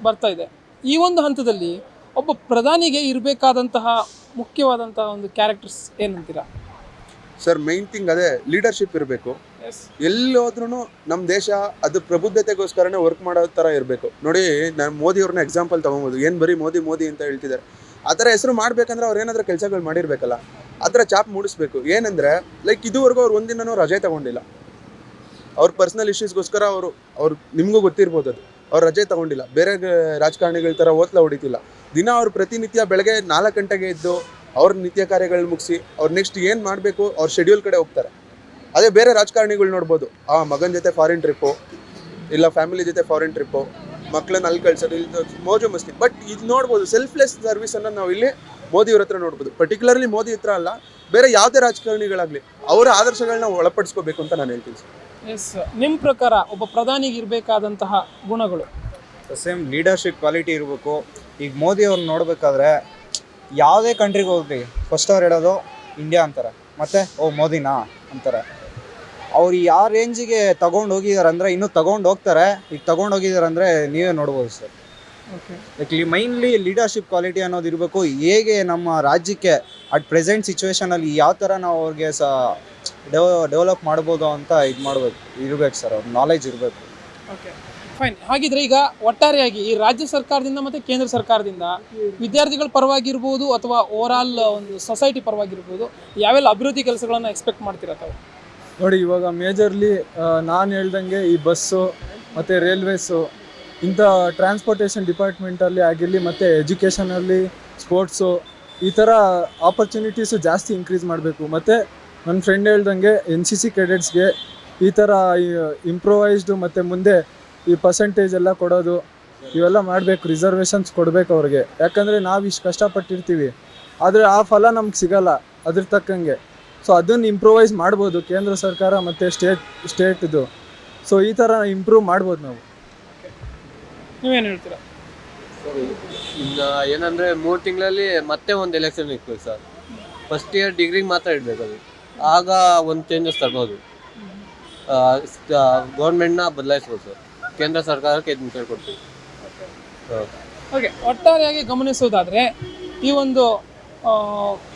ಬರ್ತಾ ಇದೆ. ಈ ಒಂದು ಹಂತದಲ್ಲಿ ಒಬ್ಬ ಪ್ರಧಾನಿಗೆ ಇರಬೇಕಾದಂತಹ ಮುಖ್ಯವಾದಂತಹ ಒಂದು ಕ್ಯಾರೆಕ್ಟರ್ಸ್ ಏನಂತೀರಾ? ಸರ್, ಮೇನ್ ಥಿಂಗ್ ಅದೇ ಲೀಡರ್ಶಿಪ್ ಇರಬೇಕು. ಎಲ್ಲೋದ್ರೂ ನಮ್ಮ ದೇಶ ಅದು ಪ್ರಬುದ್ಧತೆಗೋಸ್ಕರನೇ ವರ್ಕ್ ಮಾಡೋ ಥರ ಇರಬೇಕು. ನೋಡಿ, ನಾನು ಮೋದಿಯವ್ರನ್ನ ಎಕ್ಸಾಂಪಲ್ ತೊಗೊಬೋದು. ಏನು ಬರೀ ಮೋದಿ ಅಂತ ಹೇಳ್ತಿದ್ದಾರೆ. ಆ ಥರ ಹೆಸರು ಮಾಡಬೇಕಂದ್ರೆ ಅವ್ರು ಏನಾದರೂ ಕೆಲಸಗಳು ಮಾಡಿರಬೇಕಲ್ಲ, ಆ ಥರ ಚಾಪ್ ಮೂಡಿಸ್ಬೇಕು. ಏನಂದರೆ ಲೈಕ್ ಇದುವರೆಗೂ ಅವ್ರು ಒಂದಿನೂ ರಜೆ ತೊಗೊಂಡಿಲ್ಲ. ಅವ್ರ ಪರ್ಸ್ನಲ್ ಇಶ್ಯೂಸ್ಗೋಸ್ಕರ ಅವ್ರು ನಿಮಗೂ ಗೊತ್ತಿರ್ಬೋದು, ಅದು ಅವ್ರು ರಜೆ ತೊಗೊಂಡಿಲ್ಲ. ಬೇರೆ ರಾಜಕಾರಣಿಗಳ ಥರ ಓತ್ಲ ಹೊಡಿತಿಲ್ಲ. ದಿನ ಅವ್ರು ಪ್ರತಿನಿತ್ಯ ಬೆಳಗ್ಗೆ 4 ಗಂಟೆಗೆ ಎದ್ದು ಅವ್ರ ನಿತ್ಯ ಕಾರ್ಯಗಳು ಮುಗಿಸಿ ಅವ್ರು ನೆಕ್ಸ್ಟ್ ಏನು ಮಾಡಬೇಕು ಅವ್ರ ಶೆಡ್ಯೂಲ್ ಕಡೆ ಹೋಗ್ತಾರೆ. ಅದೇ ಬೇರೆ ರಾಜಕಾರಣಿಗಳು ನೋಡ್ಬೋದು, ಮಗನ ಜೊತೆ ಫಾರಿನ್ ಟ್ರಿಪ್ಪು, ಇಲ್ಲ ಫ್ಯಾಮಿಲಿ ಜೊತೆ ಫಾರಿನ್ ಟ್ರಿಪ್ಪು, ಮಕ್ಕಳನ್ನ ಅಲ್ಲಿ ಕಳ್ಸೋದು, ಇಲ್ಲಿ ಮೋಜು ಮಸ್ತಿ. ಬಟ್ ಇದು ನೋಡ್ಬೋದು, ಸೆಲ್ಫ್ಲೆಸ್ ಸರ್ವಿಸನ್ನು ನಾವು ಇಲ್ಲಿ ಮೋದಿಯವ್ರ ಹತ್ರ ನೋಡ್ಬೋದು. ಪರ್ಟಿಕ್ಯುಲರ್ಲಿ ಮೋದಿ ಹತ್ರ ಅಲ್ಲ, ಬೇರೆ ಯಾವುದೇ ರಾಜಕಾರಣಿಗಳಾಗಲಿ ಅವರ ಆದರ್ಶಗಳನ್ನ ಒಳಪಡಿಸ್ಕೋಬೇಕು ಅಂತ ನಾನು ಹೇಳ್ತೀನಿ ಸರ್. ಎಸ್, ನಿಮ್ಮ ಪ್ರಕಾರ ಒಬ್ಬ ಪ್ರಧಾನಿಗೆ ಇರಬೇಕಾದಂತಹ ಗುಣಗಳು? ಸೇಮ್ ಲೀಡರ್ಶಿಪ್ ಕ್ವಾಲಿಟಿ ಇರಬೇಕು. ಈಗ ಮೋದಿ ಅವ್ರನ್ನ ನೋಡಬೇಕಾದ್ರೆ ಯಾವುದೇ ಕಂಟ್ರಿಗೆ ಹೋಗ್ರಿ, ಫಸ್ಟ್ ಅವ್ರು ಹೇಳೋದು ಇಂಡಿಯಾ ಅಂತಾರೆ, ಮತ್ತು ಮೋದಿನಾ ಅಂತಾರೆ. ಅವ್ರು ಯಾವ ರೇಂಜಿಗೆ ತೊಗೊಂಡು ಹೋಗಿದ್ದಾರೆ ಅಂದರೆ ಇನ್ನೂ ತೊಗೊಂಡು ಹೋಗ್ತಾರೆ. ಈಗ ತೊಗೊಂಡು ಹೋಗಿದ್ದಾರೆ ಅಂದರೆ ನೀವೇ ನೋಡ್ಬೋದು sir. Like mainly leadership quality ಅನ್ನೋದು ಇರಬೇಕು. ಹೇಗೆ ನಮ್ಮ ರಾಜ್ಯಕ್ಕೆ ಅಟ್ ಪ್ರೆಸೆಂಟ್ ಸಿಚುವೇಷನಲ್ಲಿ ಯಾವ ಥರ ನಾವು ಅವ್ರಿಗೆ ಡೆವಲಪ್ ಮಾಡ್ಬೋದು ಅಂತ ಇರಬೇಕು ಸರ್. ಅವ್ರ ನಾಲೆಜ್ ಇರಬೇಕು. Okay, fine. ಹಾಗಿದ್ರೆ ಈಗ ಒಟ್ಟಾರೆಯಾಗಿ ಈ ರಾಜ್ಯ ಸರ್ಕಾರದಿಂದ ಮತ್ತು ಕೇಂದ್ರ ಸರ್ಕಾರದಿಂದ ವಿದ್ಯಾರ್ಥಿಗಳ ಪರವಾಗಿರ್ಬೋದು ಅಥವಾ ಓವರಾಲ್ ಒಂದು ಸೊಸೈಟಿ ಪರವಾಗಿರ್ಬೋದು ಯಾವೆಲ್ಲ ಅಭಿವೃದ್ಧಿ ಕೆಲಸಗಳನ್ನು ಎಕ್ಸ್ಪೆಕ್ಟ್ ಮಾಡ್ತೀರಾ ತಾವು? ನೋಡಿ, ಇವಾಗ ಮೇಜರ್ಲಿ ನಾನು ಹೇಳ್ದಂಗೆ ಈ ಬಸ್ಸು ಮತ್ತು ರೈಲ್ವೇಸು ಇಂಥ ಟ್ರಾನ್ಸ್ಪೋರ್ಟೇಷನ್ ಡಿಪಾರ್ಟ್ಮೆಂಟಲ್ಲಿ ಆಗಿರಲಿ, ಮತ್ತು ಎಜುಕೇಷನಲ್ಲಿ, ಸ್ಪೋರ್ಟ್ಸು, ಈ ಥರ ಆಪರ್ಚುನಿಟೀಸು ಜಾಸ್ತಿ ಇನ್ಕ್ರೀಸ್ ಮಾಡಬೇಕು. ಮತ್ತು ನನ್ನ ಫ್ರೆಂಡ್ ಹೇಳ್ದಂಗೆ NCC ಕೆಡೆಟ್ಸ್ಗೆ ಈ ಥರ ಇಂಪ್ರೂವೈಸ್ಡು ಮತ್ತು ಮುಂದೆ ಈ ಪರ್ಸೆಂಟೇಜ್ ಎಲ್ಲ ಕೊಡೋದು ಇವೆಲ್ಲ ಮಾಡಬೇಕು, ರಿಸರ್ವೇಷನ್ಸ್ ಕೊಡಬೇಕು ಅವ್ರಿಗೆ. ಯಾಕಂದರೆ ನಾವು ಇಷ್ಟು ಕಷ್ಟಪಟ್ಟಿರ್ತೀವಿ, ಆದರೆ ಆ ಫಲ ನಮ್ಗೆ ಸಿಗಲ್ಲ ಅದ್ರ ತಕ್ಕಂಗೆ. ಸೊ ಅದನ್ನು ಇಂಪ್ರೂವೈಸ್ ಮಾಡ್ಬೋದು ಕೇಂದ್ರ ಸರ್ಕಾರ ಮತ್ತು ಸ್ಟೇಟ್ದು. ಸೊ ಈ ಥರ ಇಂಪ್ರೂವ್ ಮಾಡ್ಬೋದು ನಾವು. ನೀವೇನು ಹೇಳ್ತೀರಾ? ಇನ್ನು ಏನಂದರೆ 3 ತಿಂಗಳಲ್ಲಿ ಮತ್ತೆ ಒಂದು ಎಲೆಕ್ಷನ್ ಇಕ್ಬೇಕು ಸರ್. ಫಸ್ಟ್ ಇಯರ್ ಡಿಗ್ರಿಗೆ ಮಾತ್ರ ಇಡಬೇಕು ಅದು, ಆಗ ಒಂದು ಚೇಂಜಸ್ ತರ್ಬೋದು. ಗೌರ್ಮೆಂಟ್ನ ಬದಲಾಯಿಸ್ಬೋದು ಸರ್. ಕೇಂದ್ರ ಸರ್ಕಾರಕ್ಕೆ ಇದನ್ನು ಕೇಳ್ಕೊಡ್ತೀವಿ. ಓಕೆ, ಒಟ್ಟಾರೆಯಾಗಿ ಗಮನಿಸೋದಾದರೆ ಈ ಒಂದು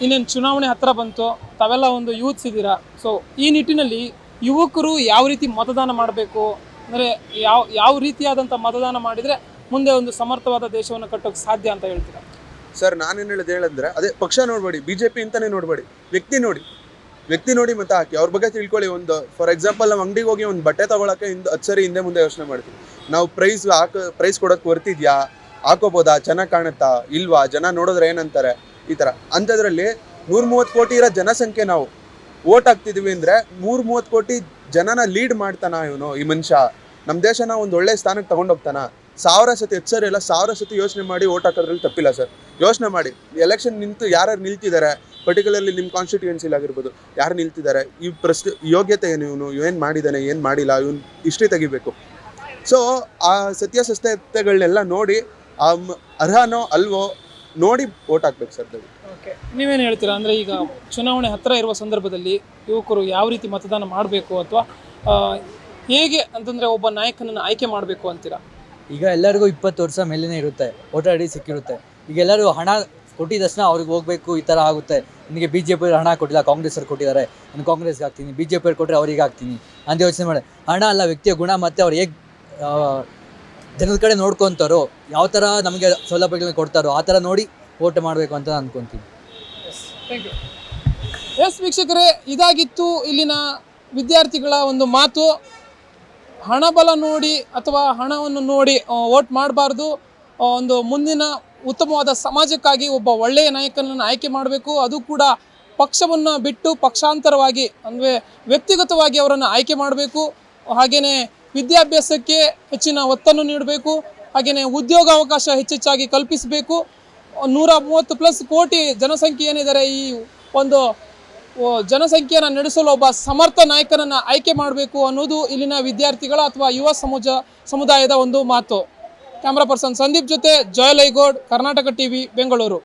ಇನ್ನೇನು ಚುನಾವಣೆ ಹತ್ತಿರ ಬಂತು, ತಾವೆಲ್ಲ ಒಂದು ಯೂತ್ಸ್ ಇದ್ದೀರಾ. ಸೊ ಈ ನಿಟ್ಟಿನಲ್ಲಿ ಯುವಕರು ಯಾವ ರೀತಿ ಮತದಾನ ಮಾಡಬೇಕು, ಅಂದರೆ ಯಾವ ರೀತಿಯಾದಂಥ ಮತದಾನ ಮಾಡಿದರೆ ಮುಂದೆ ಒಂದು ಸಮರ್ಥವಾದ ದೇಶವನ್ನು ಕಟ್ಟೋಕ್ಕೆ ಸಾಧ್ಯ ಅಂತ ಹೇಳ್ತೀರಾ? ಸರ್ ನಾನೇನು ಹೇಳಂದ್ರೆ ಅದೇ ಪಕ್ಷ ನೋಡಬೇಡಿ, BJP ಅಂತಾನೆ ನೋಡಬೇಡಿ, ವ್ಯಕ್ತಿ ನೋಡಿ ಮತ ಹಾಕಿ. ಅವ್ರ ಬಗ್ಗೆ ತಿಳ್ಕೊಳ್ಳಿ. ಒಂದು ಫಾರ್ ಎಕ್ಸಾಂಪಲ್ ನಾವು ಅಂಗಡಿಗೆ ಹೋಗಿ ಒಂದು ಬಟ್ಟೆ ತೊಗೊಳಕ್ಕೆ 10 ಸರಿ ಹಿಂದೆ ಮುಂದೆ ಯೋಚನೆ ಮಾಡ್ತೀವಿ. ನಾವು ಪ್ರೈಸ್ ಕೊಡೋಕ್ಕೆ ಬರ್ತಿದ್ಯಾ, ಹಾಕೋಬೋದಾ, ಚೆನ್ನಾಗಿ ಕಾಣುತ್ತಾ ಇಲ್ವಾ, ಜನ ನೋಡಿದ್ರೆ ಏನಂತಾರೆ, ಈ ಥರ. ಅಂಥದ್ರಲ್ಲಿ 130 ಕೋಟಿ ಇರೋ ಜನಸಂಖ್ಯೆ ನಾವು ಓಟ್ ಹಾಕ್ತಿದ್ವಿ ಅಂದರೆ 130 ಕೋಟಿ ಜನನ ಲೀಡ್ ಮಾಡ್ತಾನ ಇವನು, ಈ ಮನುಷ್ಯ ನಮ್ಮ ದೇಶನ ಒಂದು ಒಳ್ಳೆ ಸ್ಥಾನಕ್ಕೆ ತಗೊಂಡೋಗ್ತಾನ. 1000 ಸತಿ 10 ಸರಿ ಎಲ್ಲ 1000 ಸತಿ ಯೋಚನೆ ಮಾಡಿ ಓಟ್ ಹಾಕೋದ್ರಲ್ಲಿ ತಪ್ಪಿಲ್ಲ ಸರ್. ಯೋಚನೆ ಮಾಡಿ, ಎಲೆಕ್ಷನ್ ನಿಂತು ಯಾರು ನಿಲ್ತಿದ್ದಾರೆ, ಪರ್ಟಿಕ್ಯುಲರ್ಲಿ ನಿಮ್ಮ ಕಾನ್ಸ್ಟಿಟ್ಯೂಯೆನ್ಸಿಲಿ ಆಗಿರ್ಬೋದು, ಯಾರು ನಿಲ್ತಿದ್ದಾರೆ, ಈ ಯೋಗ್ಯತೆ ಏನು, ಇವನು ಏನು ಮಾಡಿದ್ದಾನೆ, ಏನು ಮಾಡಿಲ್ಲ, ಇವನು ಹಿಸ್ಟ್ರಿ ತೆಗಿಬೇಕು. ಸೊ ಆ ಸತ್ಯಾಸತ್ಯತೆಗಳನ್ನೆಲ್ಲ ನೋಡಿ ಅರ್ಹನೋ ಅಲ್ವೋ ನೋಡಿ ಓಟ್ ಹಾಕ್ಬೇಕು ಸರ್. ಓಕೆ, ನೀವೇನು ಹೇಳ್ತೀರಾ? ಅಂದರೆ ಈಗ ಚುನಾವಣೆ ಹತ್ತಿರ ಇರುವ ಸಂದರ್ಭದಲ್ಲಿ ಯುವಕರು ಯಾವ ರೀತಿ ಮತದಾನ ಮಾಡಬೇಕು, ಅಥವಾ ಹೇಗೆ ಅಂತಂದರೆ ಒಬ್ಬ ನಾಯಕನನ್ನು ಆಯ್ಕೆ ಮಾಡಬೇಕು ಅಂತೀರಾ? ಈಗ ಎಲ್ಲರಿಗೂ 20 ವರ್ಷ ಮೇಲೇ ಇರುತ್ತೆ, ವೋಟರ್ ಐ ಡಿ ಸಿಕ್ಕಿರುತ್ತೆ. ಈಗ ಎಲ್ಲರೂ ಹಣ ಕೊಟ್ಟಿದ ತಕ್ಷಣ ಅವ್ರಿಗೆ ಹೋಗಬೇಕು, ಈ ಥರ ಆಗುತ್ತೆ. ನಿನಗೆ BJP ಹಣ ಕೊಟ್ಟಿಲ್ಲ, ಕಾಂಗ್ರೆಸ್ ಅವ್ರು ಕೊಟ್ಟಿದ್ದಾರೆ, ನಾನು ಕಾಂಗ್ರೆಸ್ಗೆ ಹಾಕ್ತೀನಿ, BJP ಅವ್ರು ಕೊಟ್ಟರೆ ಅವ್ರಿಗೆ ಹಾಕ್ತೀನಿ ಅಂತ ಯೋಚನೆ ಮಾಡಿ. ಹಣ ಅಲ್ಲ, ವ್ಯಕ್ತಿಯ ಗುಣ ಮತ್ತು ಅವ್ರು ಹೇಗೆ ಜನದ ಕಡೆ ನೋಡ್ಕೊತಾರೋ, ಯಾವ ಥರ ನಮಗೆ ಸೌಲಭ್ಯಗಳನ್ನ ಕೊಡ್ತಾರೋ ಆ ಥರ ನೋಡಿ ವೋಟ್ ಮಾಡಬೇಕು ಅಂತ ಅಂದ್ಕೊತೀನಿ. Thank you. ಎಸ್ ವೀಕ್ಷಕರೇ, ಇದಾಗಿತ್ತು ಇಲ್ಲಿನ ವಿದ್ಯಾರ್ಥಿಗಳ ಒಂದು ಮಾತು. ಹಣಬಲ ನೋಡಿ ಅಥವಾ ಹಣವನ್ನು ನೋಡಿ ವೋಟ್ ಮಾಡಬಾರ್ದು. ಒಂದು ಮುಂದಿನ ಉತ್ತಮವಾದ ಸಮಾಜಕ್ಕಾಗಿ ಒಬ್ಬ ಒಳ್ಳೆಯ ನಾಯಕನನ್ನು ಆಯ್ಕೆ ಮಾಡಬೇಕು. ಅದು ಕೂಡ ಪಕ್ಷವನ್ನು ಬಿಟ್ಟು ಪಕ್ಷಾಂತರವಾಗಿ, ಅಂದರೆ ವ್ಯಕ್ತಿಗತವಾಗಿ ಅವರನ್ನು ಆಯ್ಕೆ ಮಾಡಬೇಕು. ಹಾಗೆಯೇ ವಿದ್ಯಾಭ್ಯಾಸಕ್ಕೆ ಹೆಚ್ಚಿನ ಒತ್ತನ್ನು ನೀಡಬೇಕು. ಹಾಗೆಯೇ ಉದ್ಯೋಗಾವಕಾಶ ಹೆಚ್ಚೆಚ್ಚಾಗಿ ಕಲ್ಪಿಸಬೇಕು. 130+ ಕೋಟಿ ಜನಸಂಖ್ಯೆ ಏನಿದ್ದಾರೆ, ಈ ಒಂದು ಜನಸಂಖ್ಯೆಯನ್ನು ನಡೆಸಲು ಒಬ್ಬ ಸಮರ್ಥ ನಾಯಕನನ್ನು ಆಯ್ಕೆ ಮಾಡಬೇಕು ಅನ್ನೋದು ಇಲ್ಲಿನ ವಿದ್ಯಾರ್ಥಿಗಳ ಅಥವಾ ಯುವ ಸಮುದಾಯದ ಒಂದು ಮಾತು. ಕ್ಯಾಮ್ರಾ ಪರ್ಸನ್ ಸಂದೀಪ್ ಜೊತೆ ಜಯಲೈಗೌಡ್, ಕರ್ನಾಟಕ TV, ಬೆಂಗಳೂರು.